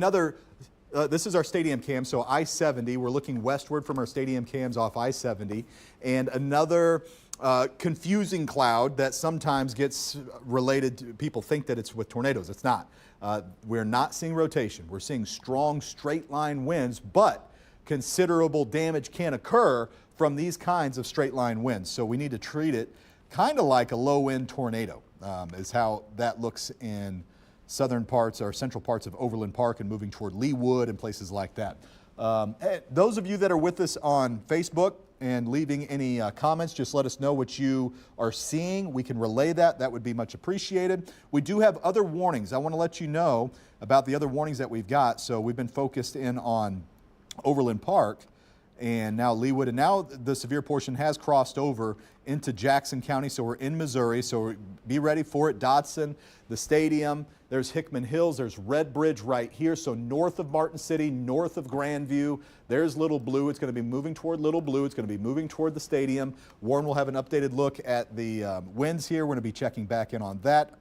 this is our stadium cam, so I-70. We're looking westward from our stadium cams off I-70. And another confusing cloud that sometimes gets related to, people think that it's with tornadoes. It's not. We're not seeing rotation. We're seeing strong straight line winds, but considerable damage can occur from these kinds of straight line winds. So we need to treat it kind of like a low end tornado, is how that looks in southern parts or central parts of Overland Park and moving toward Leawood and places like that. Hey, those of you that are with us on Facebook and leaving any comments, just let us know what you are seeing. We can relay that. That would be much appreciated. We do have other warnings. I want to let you know about the other warnings that we've got. So we've been focused in on Overland Park and now Leawood, and now the severe portion has crossed over into Jackson County, so we're in Missouri, so be ready for it. Dodson, the stadium, there's Hickman Hills, there's Red Bridge right here, so north of Martin City, north of Grandview, there's Little Blue. It's going to be moving toward Little Blue. It's going to be moving toward the stadium. Warren will have an updated look at the winds here. We're going to be checking back in on that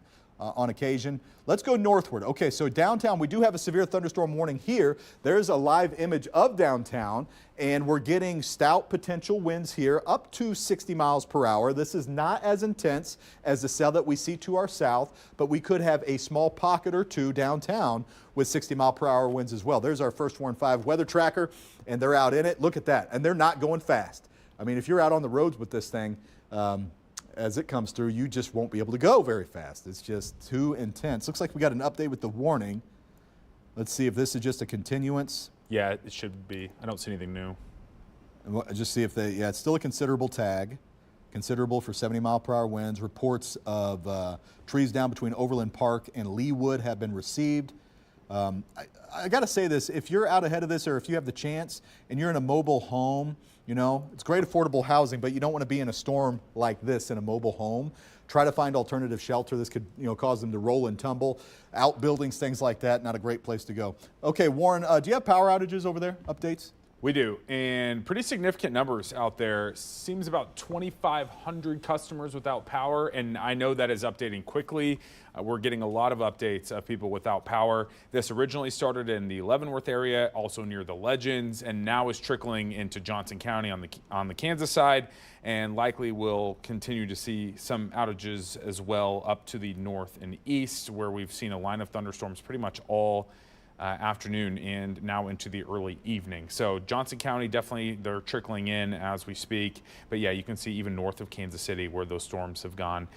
on occasion. Let's go northward. Okay, so downtown, we do have a severe thunderstorm warning here. There's a live image of downtown, and we're getting stout potential winds here up to 60 miles per hour. This is not as intense as the cell that we see to our south, but we could have a small pocket or two downtown with 60 mile per hour winds as well. There's our first Warren 5 weather tracker, and they're out in it. Look at that, and they're not going fast. I mean, if you're out on the roads with this thing, as it comes through, you just won't be able to go very fast. It's just too intense. Looks like we got an update with the warning. Let's see if this is just a continuance. Yeah, it should be. I don't see anything new. And we'll just see if yeah, it's still a considerable tag. Considerable for 70 mile per hour winds. Reports of trees down between Overland Park and Leawood have been received. I got to say this, if you're out ahead of this or if you have the chance and you're in a mobile home, you know, it's great affordable housing, but you don't want to be in a storm like this in a mobile home. Try to find alternative shelter. This could, you know, cause them to roll and tumble. Outbuildings, things like that, not a great place to go. Okay, Warren, do you have power outages over there? Updates? We do, and pretty significant numbers out there. Seems about 2,500 customers without power, and I know that is updating quickly. We're getting a lot of updates of people without power. This originally started in the Leavenworth area, also near the Legends, and now is trickling into Johnson County on the Kansas side, and likely will continue to see some outages as well up to the north and east, where we've seen a line of thunderstorms pretty much all afternoon and now into the early evening. So Johnson County, definitely they're trickling in as we speak. But yeah, you can see even north of Kansas City where those storms have gone.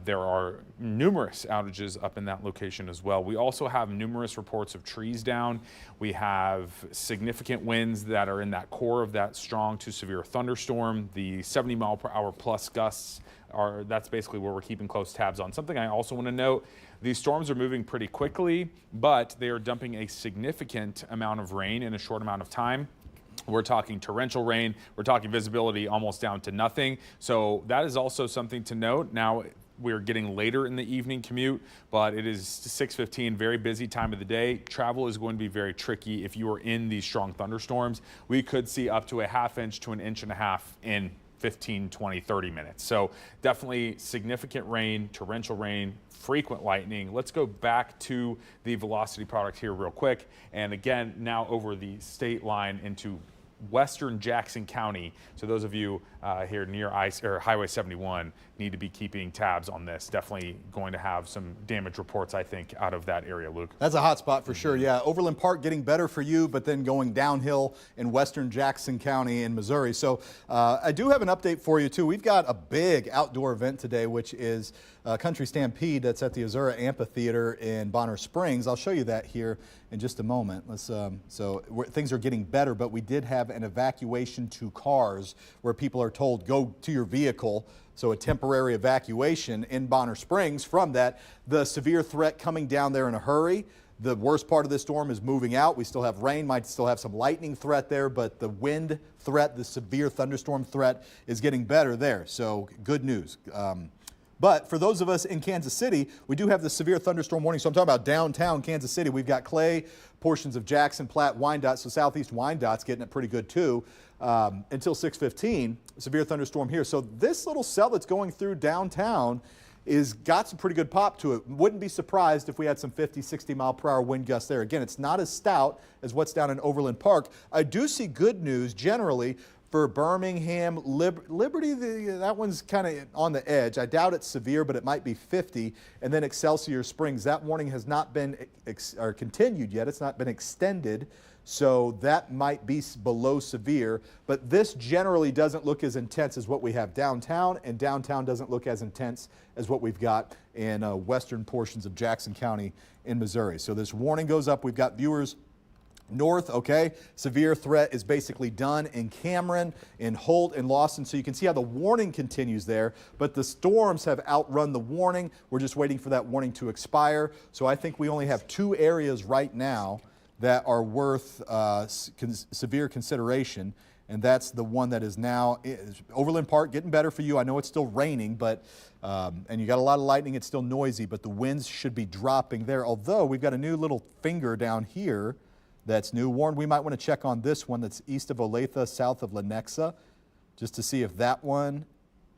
There are numerous outages up in that location as well. We also have numerous reports of trees down. We have significant winds that are in that core of that strong to severe thunderstorm. The 70 mile per hour plus gusts that's basically where we're keeping close tabs on. Something I also want to note, these storms are moving pretty quickly, but they are dumping a significant amount of rain in a short amount of time. We're talking torrential rain. We're talking visibility almost down to nothing. So that is also something to note. Now, we're getting later in the evening commute, but it is 6:15, very busy time of the day. Travel is going to be very tricky if you are in these strong thunderstorms. We could see up to a ½ inch to an inch and a half in 15, 20, 30 minutes. So definitely significant rain, torrential rain, frequent lightning. Let's go back to the velocity product here real quick. And again, now over the state line into western Jackson County. So those of you here near Highway 71 need to be keeping tabs on this. Definitely going to have some damage reports, I think, out of that area, Luke. That's a hot spot for sure. Yeah, Overland Park getting better for you, but then going downhill in western Jackson County in Missouri. So I do have an update for you too. We've got a big outdoor event today, which is Country Stampede. That's at the Azura Amphitheater in Bonner Springs. I'll show you that here in just a moment. Things are getting better, but we did have an evacuation to cars where people are told go to your vehicle. So a temporary evacuation in Bonner Springs from that. The severe threat coming down there in a hurry. The worst part of this storm is moving out. We still have rain, might still have some lightning threat there, but the wind threat, the severe thunderstorm threat is getting better there. So good news. But for those of us in Kansas City, we do have the severe thunderstorm warning. So I'm talking about downtown Kansas City. We've got Clay, portions of Jackson, Platte, Wyandotte. So southeast Wyandott's getting it pretty good too until 6:15. Severe thunderstorm here. So this little cell that's going through downtown is got some pretty good pop to it. Wouldn't be surprised if we had some 50, 60 mile per hour wind gusts there. Again, it's not as stout as what's down in Overland Park. I do see good news generally for Birmingham, Liberty, that one's kind of on the edge. I doubt it's severe, but it might be 50. And then Excelsior Springs, that warning has not been continued yet. It's not been extended. So that might be below severe. But this generally doesn't look as intense as what we have downtown, and downtown doesn't look as intense as what we've got in western portions of Jackson County in Missouri. So this warning goes up. We've got viewers north, okay? Severe threat is basically done in Cameron, in Holt, and Lawson. So you can see how the warning continues there, but the storms have outrun the warning. We're just waiting for that warning to expire. So I think we only have 2 areas right now that are worth severe consideration, and that's the one that is now Overland Park, getting better for you. I know it's still raining, but and you got a lot of lightning. It's still noisy, but the winds should be dropping there. Although we've got a new little finger down here that's new. Warren, we might want to check on this one that's east of Olathe, south of Lenexa, just to see if that one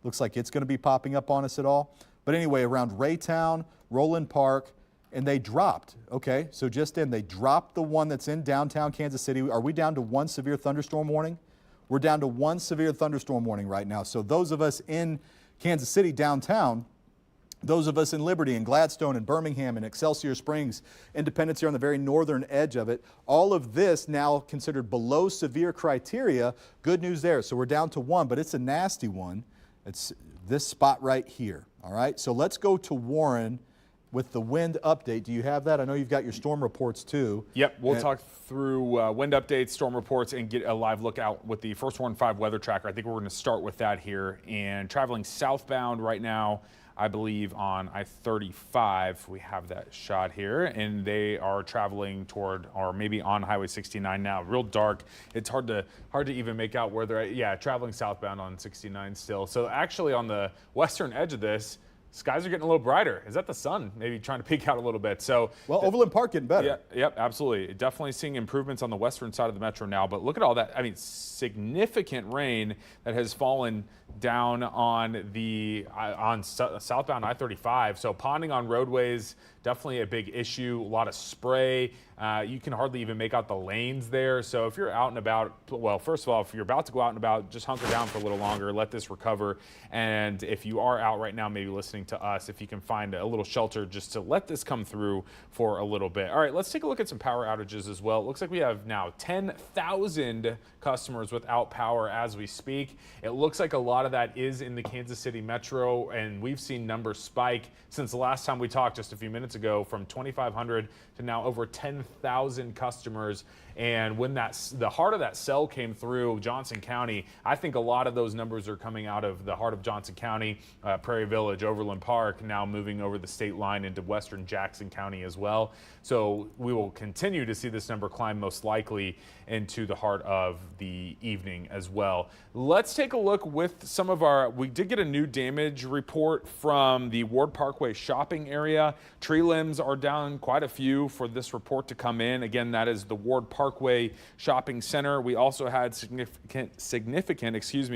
looks like it's going to be popping up on us at all. But anyway, around Raytown, Roland Park, and they dropped. Okay, so just in, they dropped the one that's in downtown Kansas City. Are we down to 1 severe thunderstorm warning? We're down to 1 severe thunderstorm warning right now. So those of us in Kansas City downtown, those of us in Liberty and Gladstone and Birmingham and Excelsior Springs, Independence here on the very northern edge of it, all of this now considered below severe criteria. Good news there. So we're down to 1, but it's a nasty one. It's this spot right here. All right, so let's go to Warren with the wind update. Do you have that? I know you've got your storm reports too. Yep, we'll talk through wind updates, storm reports, and get a live look out with the First Warn 5 weather tracker. I think we're going to start with that here. And traveling southbound right now, I believe on I-35, we have that shot here, and they are traveling toward, or maybe on Highway 69 now. Real dark. It's hard to even make out where they're at. Yeah, traveling southbound on 69 still. So actually on the western edge of this, skies are getting a little brighter. Is that the sun maybe trying to peek out a little bit? So, well, Overland Park getting better. Yeah, yep, absolutely. Definitely seeing improvements on the western side of the metro now. But look at all that. I mean, significant rain that has fallen down on the southbound I-35. So ponding on roadways, definitely a big issue. A lot of spray. You can hardly even make out the lanes there. So if you're out and about, well, first of all, if you're about to go out and about, just hunker down for a little longer, let this recover. And if you are out right now, maybe listening to us, if you can find a little shelter just to let this come through for a little bit. All right, let's take a look at some power outages as well. It looks like we have now 10,000 customers without power as we speak. It looks like a lot of that is in the Kansas City metro, and we've seen numbers spike since the last time we talked just a few minutes ago, from 2,500 to now over 10,000 customers. And when the heart of that cell came through Johnson County, I think a lot of those numbers are coming out of the heart of Johnson County, Prairie Village, Overland Park, now moving over the state line into western Jackson County as well. So we will continue to see this number climb most likely into the heart of the evening as well. Let's take a look with some of we did get a new damage report from the Ward Parkway shopping area. Tree limbs are down quite a few for this report to to come in. Again, that is the Ward Parkway Shopping Center. We also had significant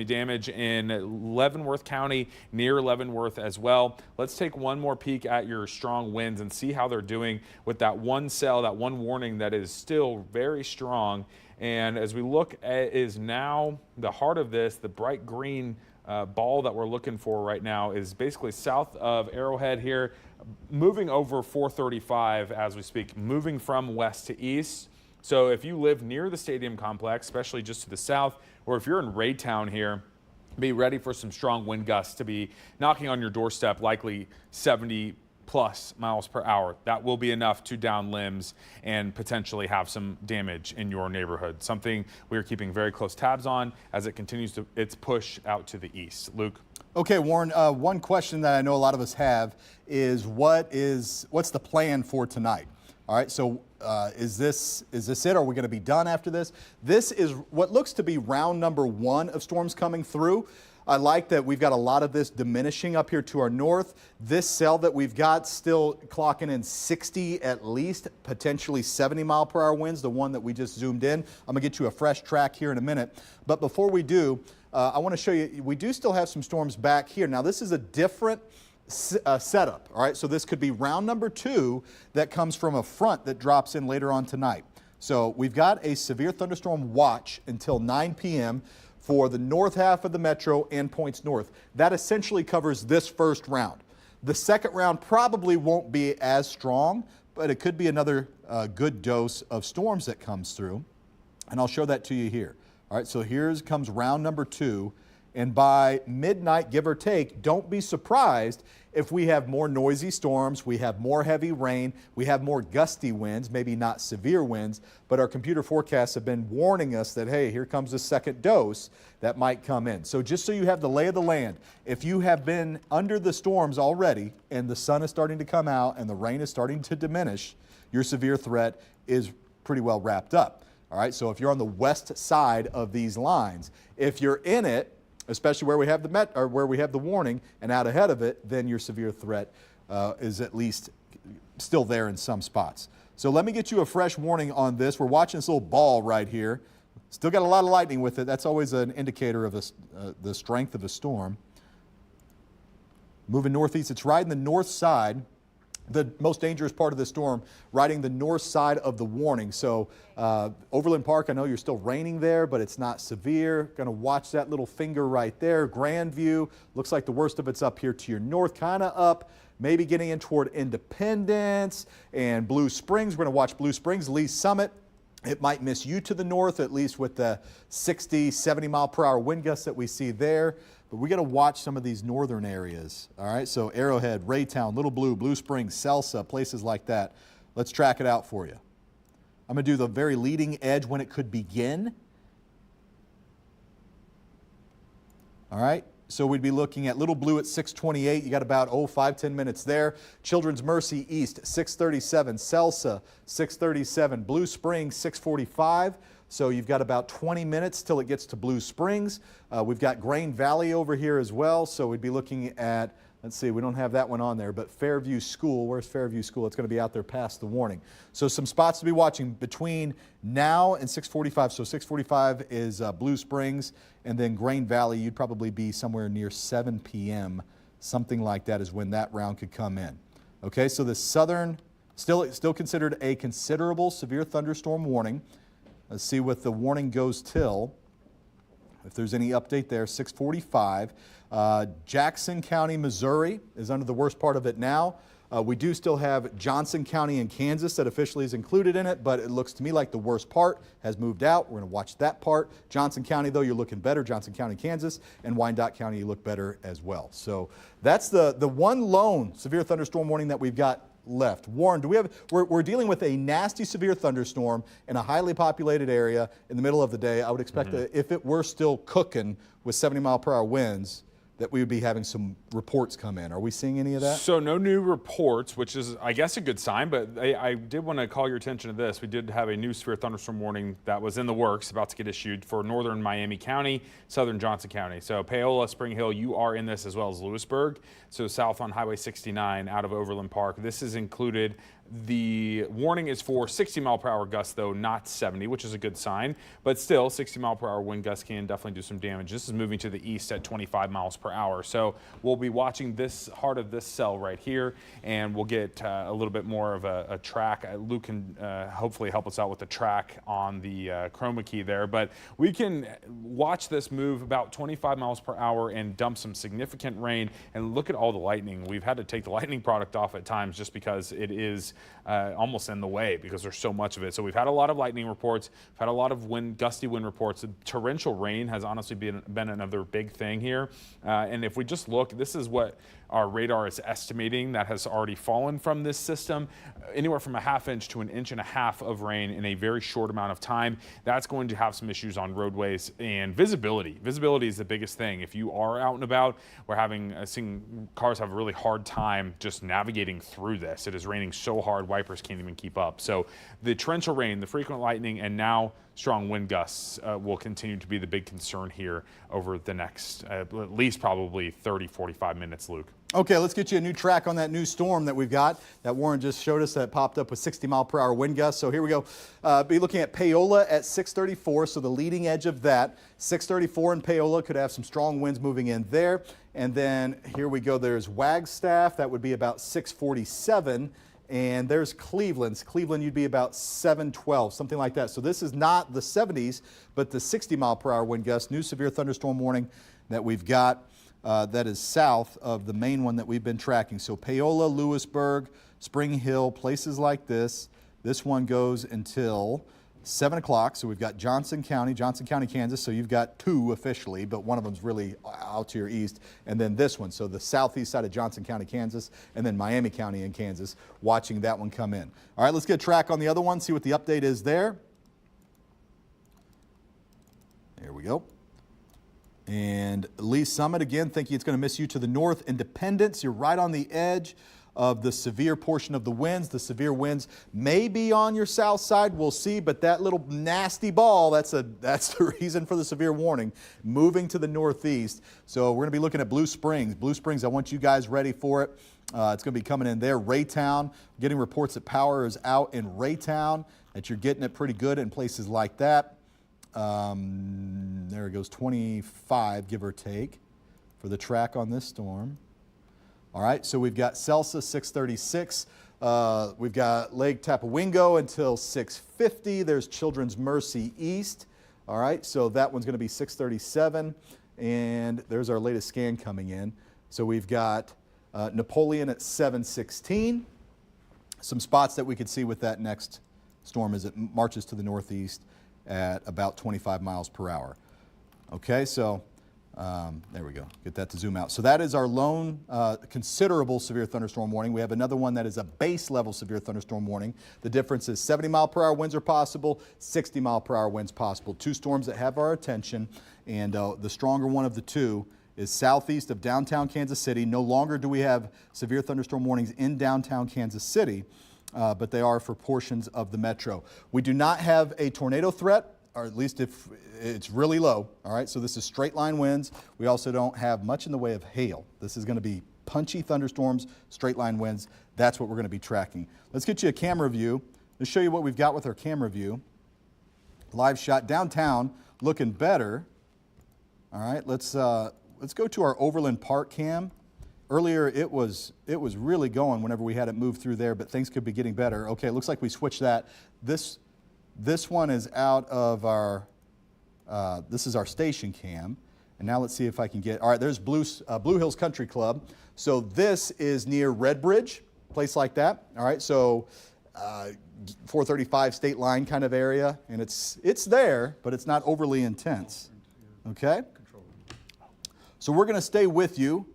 damage in Leavenworth County, near Leavenworth as well. Let's take one more peek at your strong winds and see how they're doing with that one cell, that one warning that is still very strong. And as we look at is now the heart of this, the bright green ball that we're looking for right now is basically south of Arrowhead here, moving over 435 as we speak, moving from west to east. So if you live near the stadium complex, especially just to the south, or if you're in Raytown here, be ready for some strong wind gusts to be knocking on your doorstep, likely 70 plus miles per hour. That will be enough to down limbs and potentially have some damage in your neighborhood. Something we are keeping very close tabs on as it continues to its push out to the east. Luke. Okay, Warren, one question that I know a lot of us have is what's the plan for tonight? All right, so is this it? Are we going to be done after this? This is what looks to be round number 1 of storms coming through. I like that we've got a lot of this diminishing up here to our north. This cell that we've got still clocking in 60 at least, potentially 70 mile per hour winds, the one that we just zoomed in. I'm gonna get you a fresh track here in a minute. But before we do, I wanna show you, we do still have some storms back here. Now this is a different setup, all right? So this could be round number 2 that comes from a front that drops in later on tonight. So we've got a severe thunderstorm watch until 9 p.m. for the north half of the metro and points north. That essentially covers this first round. The second round probably won't be as strong, but it could be another good dose of storms that comes through. And I'll show that to you here. All right, so here comes round number 2. And by midnight, give or take, don't be surprised if we have more noisy storms, we have more heavy rain, we have more gusty winds, maybe not severe winds, but our computer forecasts have been warning us that, hey, here comes the second dose that might come in. So just so you have the lay of the land, if you have been under the storms already and the sun is starting to come out and the rain is starting to diminish, your severe threat is pretty well wrapped up. All right, so if you're on the west side of these lines, if you're in it, especially where we have the warning and out ahead of it, then your severe threat is at least still there in some spots. So let me get you a fresh warning on this. We're watching this little ball right here. Still got a lot of lightning with it. That's always an indicator of the strength of a storm. Moving northeast, it's riding the north side. The most dangerous part of the storm, riding the north side of the warning. So Overland Park, I know you're still raining there, but it's not severe. Going to watch that little finger right there. Grandview, looks like the worst of it's up here to your north, kind of up, maybe getting in toward Independence and Blue Springs. We're going to watch Blue Springs, Lee Summit. It might miss you to the north, at least with the 60, 70 mile per hour wind gusts that we see there. But we got to watch some of these northern areas. All right, so Arrowhead, Raytown, Little Blue, Blue Springs, Salsa, places like that. Let's track it out for you. I'm going to do the very leading edge when it could begin. All right, so we'd be looking at Little Blue at 6:28. You got about 5-10 minutes there. Children's Mercy East 6:37, Salsa 6:37, Blue Springs 6:45. So you've got about 20 minutes till it gets to Blue Springs. We've got Grain Valley over here as well. So we'd be looking at, let's see, we don't have that one on there, but Fairview School. Where's Fairview School? It's going to be out there past the warning. So some spots to be watching between now and 6:45. So 6:45 is Blue Springs, and then Grain Valley, you'd probably be somewhere near 7 p.m. Something like that is when that round could come in. Okay, so the southern, still considered a considerable severe thunderstorm warning. Let's see what the warning goes till. If there's any update there, 6:45. Jackson County, Missouri is under the worst part of it now. We do still have Johnson County in Kansas that officially is included in it, but it looks to me like the worst part has moved out. We're going to watch that part. Johnson County, though, you're looking better. Johnson County, Kansas, and Wyandotte County, you look better as well. So that's the one lone severe thunderstorm warning that we've got left. Warren, do we have, we're dealing with a nasty severe thunderstorm in a highly populated area in the middle of the day. I would expect that if it were still cooking with 70 mile per hour winds, that we would be having some reports come in. Are we seeing any of that? So no new reports, which is, I guess, a good sign, but I did want to call your attention to this. We did have a new severe thunderstorm warning that was in the works, about to get issued for northern Miami County, southern Johnson County. So Paola, Spring Hill, you are in this, as well as Lewisburg. So south on Highway 69 out of Overland Park. This is included The warning is for 60-mile-per-hour gusts, though, not 70, which is a good sign. But still, 60-mile-per-hour wind gusts can definitely do some damage. This is moving to the east at 25 miles per hour. So we'll be watching this heart of this cell right here, and we'll get a little bit more of a track. Luke can hopefully help us out with the track on the chroma key there. But we can watch this move about 25 miles per hour and dump some significant rain. And look at all the lightning. We've had to take the lightning product off at times just because it is almost in the way because there's so much of it. So we've had a lot of lightning reports, we've had a lot of gusty wind reports. Torrential rain has honestly been another big thing here. And if we just look, this is what our radar is estimating that has already fallen from this system, anywhere from a ½ to 1.5 inches of rain in a very short amount of time. That's going to have some issues on roadways and visibility. Visibility is the biggest thing. If you are out and about, we're seeing cars have a really hard time just navigating through this. It is raining so hard, wipers can't even keep up. So the torrential rain, the frequent lightning, and now strong wind gusts will continue to be the big concern here over the next at least probably 30-45 minutes, Luke. Okay, let's get you a new track on that new storm that we've got that Warren just showed us that popped up with 60-mile-per-hour wind gusts. So here we go. Be looking at Paola at 634, so the leading edge of that. 634 in Paola could have some strong winds moving in there. And then here we go. There's Wagstaff. That would be about 647. And there's Cleveland. Cleveland, you'd be about 712, something like that. So this is not the 70s, but the 60-mile-per-hour wind gusts. New severe thunderstorm warning that we've got. That is south of the main one that we've been tracking. So Paola, Lewisburg, Spring Hill, places like this. This one goes until 7 o'clock. So we've got Johnson County, Kansas. So you've got two officially, but one of them's really out to your east. And then this one, so the southeast side of Johnson County, Kansas, and then Miami County in Kansas, watching that one come in. All right, let's get a track on the other one, see what the update is there. There we go. And Lee Summit, again, thinking it's going to miss you to the north. Independence, you're right on the edge of the severe portion of the winds. The severe winds may be on your south side, we'll see, but that little nasty ball, that's the reason for the severe warning, moving to the northeast. So we're going to be looking at Blue Springs. Blue Springs, I want you guys ready for it. It's going to be coming in there. Raytown, getting reports that power is out in Raytown, that you're getting it pretty good in places like that. There it goes, 25, give or take, for the track on this storm. All right, so we've got Celsa 636. We've got Lake Tapawingo until 650. There's Children's Mercy East. All right, so that one's going to be 637. And there's our latest scan coming in. So we've got Napoleon at 716. Some spots that we could see with that next storm as it marches to the northeast at about 25 miles per hour. Okay, so there we go. Get that to zoom out. So that is our lone considerable severe thunderstorm warning. We have another one that is a base level severe thunderstorm warning. The difference is 70-mile-per-hour winds are possible, 60-mile-per-hour winds possible. Two storms that have our attention, and the stronger one of the two is southeast of downtown Kansas City. No longer do we have severe thunderstorm warnings in downtown Kansas City, but they are for portions of the metro. We do not have a tornado threat, or at least if it's really low. All right, so this is straight line winds. We also don't have much in the way of hail. This is going to be punchy thunderstorms, straight line winds. That's what we're going to be tracking. Let's get you a camera view. Let's show you what we've got with our camera view. Live shot downtown, looking better. All right, let's go to our Overland Park cam. Earlier, it was really going whenever we had it move through there, but things could be getting better. Okay, it looks like we switched that. This one is out of our, this is our station cam. And now let's see if I can get, all right, there's Blue Hills Country Club. So this is near Red Bridge, place like that. All right, so 435 state line kind of area. And it's there, but it's not overly intense. Okay? So we're going to stay with you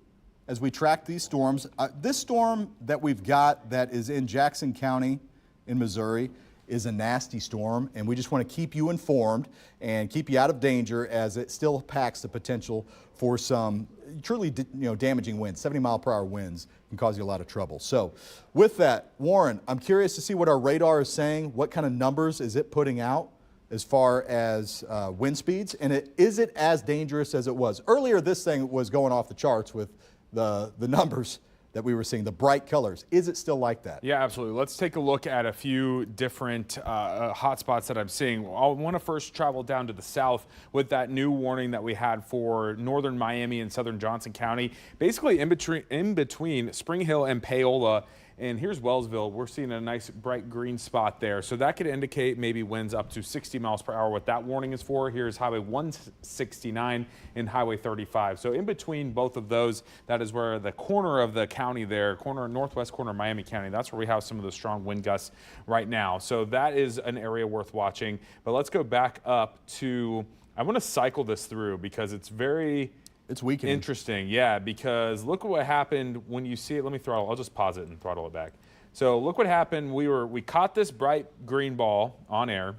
as we track these storms. This storm that we've got that is in Jackson County in Missouri is a nasty storm, and we just want to keep you informed and keep you out of danger as it still packs the potential for some truly damaging winds. 70-mile-per-hour winds can cause you a lot of trouble. So with that, Warren, I'm curious to see what our radar is saying. What kind of numbers is it putting out as far as wind speeds? And is it as dangerous as it was? Earlier, this thing was going off the charts with the numbers that we were seeing, the bright colors. Is it still like that? Yeah, absolutely. Let's take a look at a few different hot spots that I'm seeing. I want to first travel down to the south with that new warning that we had for northern Miami and southern Johnson County. Basically in between Spring Hill and Paola. And here's Wellsville. We're seeing a nice bright green spot there. So that could indicate maybe winds up to 60 miles per hour. What that warning is for, here's Highway 169 and Highway 35. So in between both of those, that is where the corner of the county there, northwest corner of Miami County, that's where we have some of the strong wind gusts right now. So that is an area worth watching. But let's go back up to, I want to cycle this through because it's very... It's weakening. Interesting, yeah, because look at what happened when you see it. Let me throttle. I'll just pause it and throttle it back. So look what happened. We caught this bright green ball on air,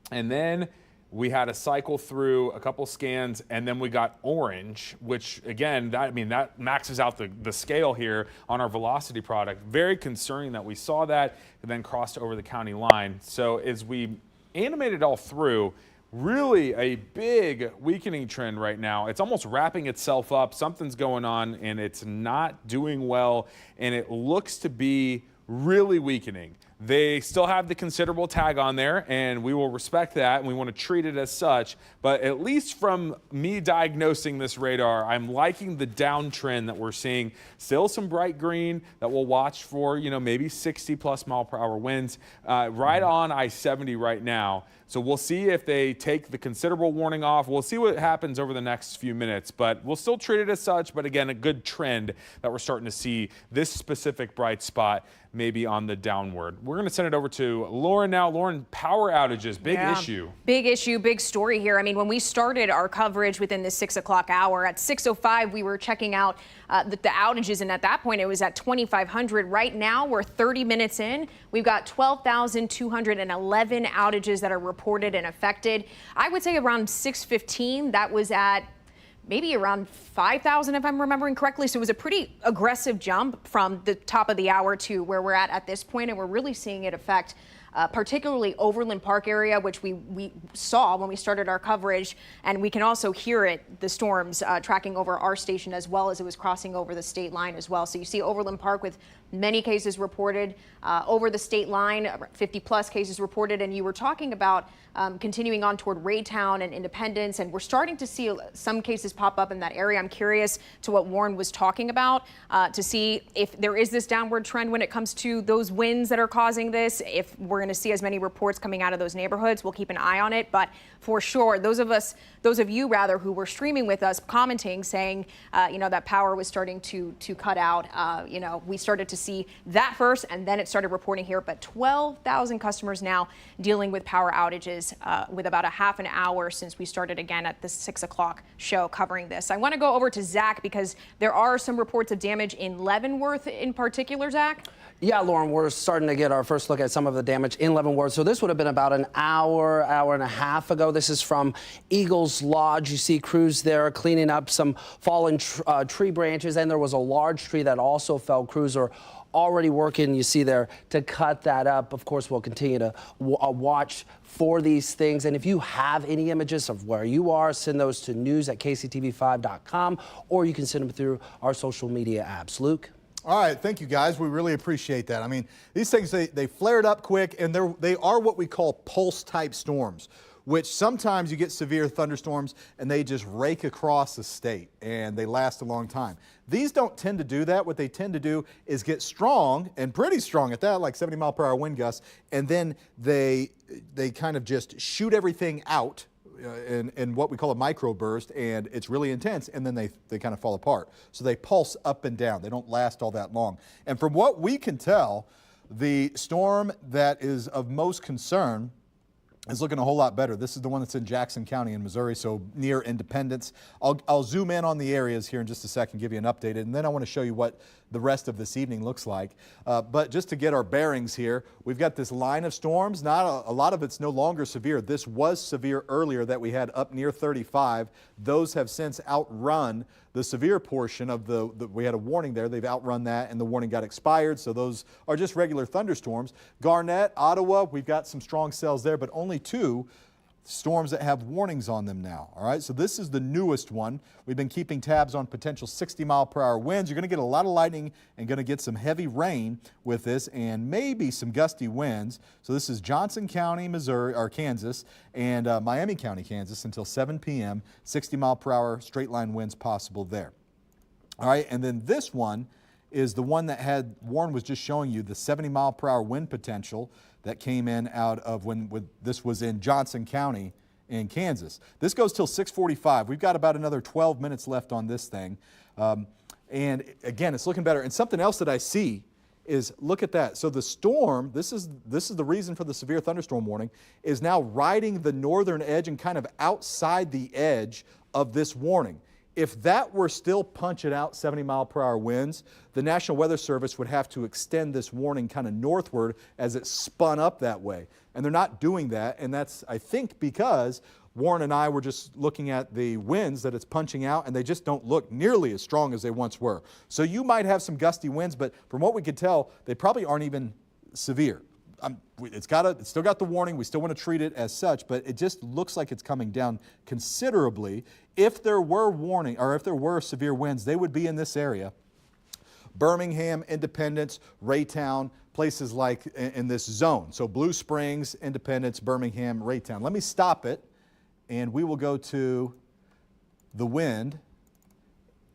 and then we had a cycle through a couple scans, and then we got orange, which again, that maxes out the scale here on our velocity product. Very concerning that we saw that and then crossed over the county line. So as we animated all through, really a big weakening trend right now. It's almost wrapping itself up. Something's going on and it's not doing well, and it looks to be really weakening. They still have the considerable tag on there, and we will respect that, and we want to treat it as such. But at least from me diagnosing this radar, I'm liking the downtrend that we're seeing. Still some bright green that we'll watch for, maybe 60 plus mile per hour winds right on I-70 right now. So we'll see if they take the considerable warning off. We'll see what happens over the next few minutes, but we'll still treat it as such. But again, a good trend that we're starting to see this specific bright spot maybe on the downward. We're going to send it over to Lauren now. Lauren, power outages, big issue. Big issue, big story here. I mean, when we started our coverage within the 6 o'clock hour, at 6:05, we were checking out the outages, and at that point, it was at 2,500. Right now, we're 30 minutes in. We've got 12,211 outages that are reported and affected. I would say around 6:15, that was at maybe around 5,000 if I'm remembering correctly. So it was a pretty aggressive jump from the top of the hour to where we're at this point, and we're really seeing it affect particularly Overland Park area, which we saw when we started our coverage, and we can also hear it, the storms tracking over our station as well as it was crossing over the state line as well. So you see Overland Park with many cases reported over the state line, 50 plus cases reported, and you were talking about continuing on toward Raytown and Independence, and we're starting to see some cases pop up in that area. I'm curious to what Warren was talking about to see if there is this downward trend when it comes to those winds that are causing this. If we're going to see as many reports coming out of those neighborhoods, we'll keep an eye on it. But for sure, those of you who were streaming with us, commenting, saying, that power was starting to cut out. We started to see that first, and then it started reporting here. But 12,000 customers now dealing with power outages with about a half an hour since we started again at the 6 o'clock show covering this. I want to go over to Zach because there are some reports of damage in Leavenworth in particular, Zach. Yeah, Lauren, we're starting to get our first look at some of the damage in Leavenworth. So this would have been about an hour and a half ago. This is from Eagles Lodge. You see crews there cleaning up some fallen tree branches, and there was a large tree that also fell. Crews are already working, you see there, to cut that up. Of course, we'll continue to watch for these things. And if you have any images of where you are, send those to news@kctv5.com, or you can send them through our social media apps. Luke? All right, thank you guys. We really appreciate that. I mean, these things, they flared up quick, and they are what we call pulse type storms, which sometimes you get severe thunderstorms and they just rake across the state and they last a long time. These don't tend to do that. What they tend to do is get strong, and pretty strong at that, like 70 mile per hour wind gusts, and then they kind of just shoot everything out in what we call a microburst, and it's really intense, and then they kind of fall apart. So they pulse up and down. They don't last all that long. And from what we can tell, the storm that is of most concern is looking a whole lot better. This is the one that's in Jackson County in Missouri, so near Independence. I'll zoom in on the areas here in just a second, give you an update, and then I want to show you what the rest of this evening looks like. But just to get our bearings here, we've got this line of storms. Not a lot of it's no longer severe. This was severe earlier that we had up near 35. Those have since outrun the severe portion of we had a warning there. They've outrun that, and the warning got expired. So those are just regular thunderstorms. Garnett, Ottawa, we've got some strong cells there, but only 2 storms that have warnings on them now. All right, so this is the newest one. We've been keeping tabs on potential 60-mile-per-hour winds. You're going to get a lot of lightning and going to get some heavy rain with this, and maybe some gusty winds. So this is Johnson County, Missouri, or Kansas, and Miami County, Kansas, until 7 p.m. 60-mile-per-hour straight-line winds possible there. All right, and then this one is the one that Warren was just showing you, the 70-mile-per-hour wind potential that came in out of when this was in Johnson County in Kansas. This goes till 6:45. We've got about another 12 minutes left on this thing. And again, it's looking better. And something else that I see is, look at that. So the storm, this is the reason for the severe thunderstorm warning, is now riding the northern edge and kind of outside the edge of this warning. If that were still punching out 70-mile-per-hour winds, the National Weather Service would have to extend this warning kind of northward as it spun up that way. And they're not doing that, and that's, I think, because Warren and I were just looking at the winds that it's punching out, and they just don't look nearly as strong as they once were. So you might have some gusty winds, but from what we could tell, they probably aren't even severe. It's still got the warning. We still want to treat it as such, but it just looks like it's coming down considerably. If there were warning, or if there were severe winds, they would be in this area. Birmingham, Independence, Raytown, places like in this zone. So Blue Springs, Independence, Birmingham, Raytown. Let me stop it, and we will go to the wind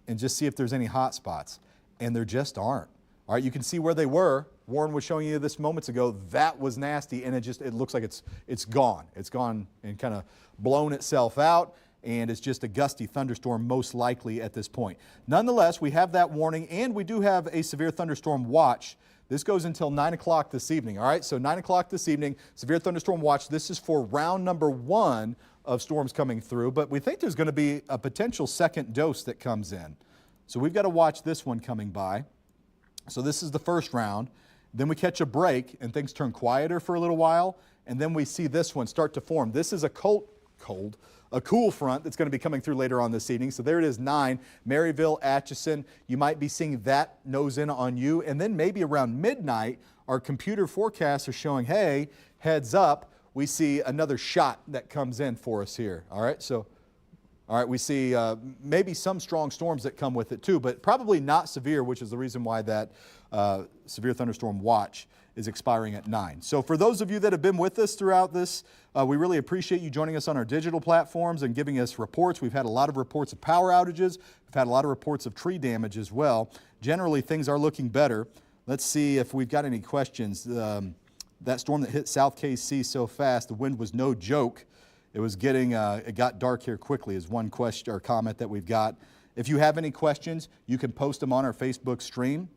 and just see if there's any hot spots. And there just aren't. All right, you can see where they were. Warren was showing you this moments ago. That was nasty, and it looks like it's gone. It's gone and kind of blown itself out, and it's just a gusty thunderstorm most likely at this point. Nonetheless, we have that warning, and we do have a severe thunderstorm watch. This goes until 9 o'clock this evening. All right, so 9 o'clock this evening, severe thunderstorm watch. This is for round number 1 of storms coming through, but we think there's going to be a potential second dose that comes in. So we've got to watch this one coming by. So this is the first round. Then we catch a break and things turn quieter for a little while, and then we see this one start to form. This is a cool front that's going to be coming through later on this evening. So there it is, 9, Maryville, Atchison. You might be seeing that nose in on you, and then maybe around midnight, our computer forecasts are showing, hey, heads up, we see another shot that comes in for us here. All right, so we see maybe some strong storms that come with it too, but probably not severe, which is the reason why that severe thunderstorm watch is expiring at 9. So for those of you that have been with us throughout this, we really appreciate you joining us on our digital platforms and giving us reports. We've had a lot of reports of power outages. We've had a lot of reports of tree damage as well. Generally, things are looking better. Let's see if we've got any questions. That storm that hit South KC so fast, the wind was no joke. It was it got dark here quickly is one question or comment that we've got. If you have any questions, you can post them on our Facebook stream,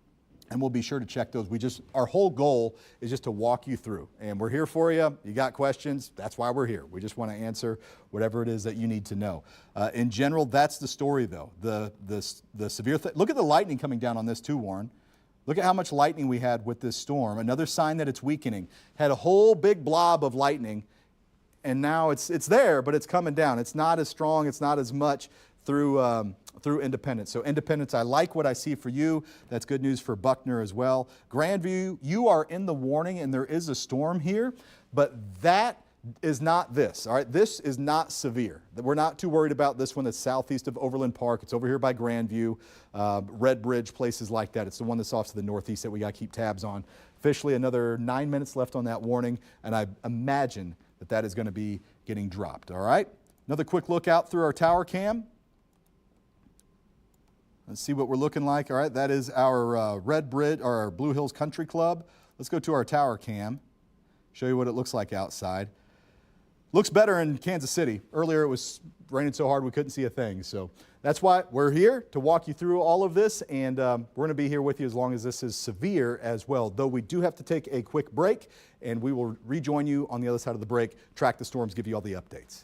and we'll be sure to check those. Our whole goal is just to walk you through, and we're here for you. You got questions, that's why we're here. We just want to answer whatever it is that you need to know. In general, that's the story though. The severe, look at the lightning coming down on this too, Warren. Look at how much lightning we had with this storm. Another sign that it's weakening. Had a whole big blob of lightning, and now it's there, but it's coming down. It's not as strong, it's not as much through Independence. So Independence, I like what I see for you. That's good news for Buckner as well. Grandview, you are in the warning, and there is a storm here, but that is not this, all right? This is not severe. We're not too worried about this one that's southeast of Overland Park. It's over here by Grandview, Red Bridge, places like that. It's the one that's off to the northeast that we got to keep tabs on. Officially, another 9 minutes left on that warning, and I imagine that is going to be getting dropped, all right? Another quick look out through our tower cam. Let's see what we're looking like. All right, that is our Red Bridge, or our Blue Hills Country Club. Let's go to our tower cam, show you what it looks like outside. Looks better in Kansas City. Earlier it was raining so hard we couldn't see a thing. So that's why we're here to walk you through all of this, and we're going to be here with you as long as this is severe as well. Though we do have to take a quick break, and we will rejoin you on the other side of the break, track the storms, give you all the updates.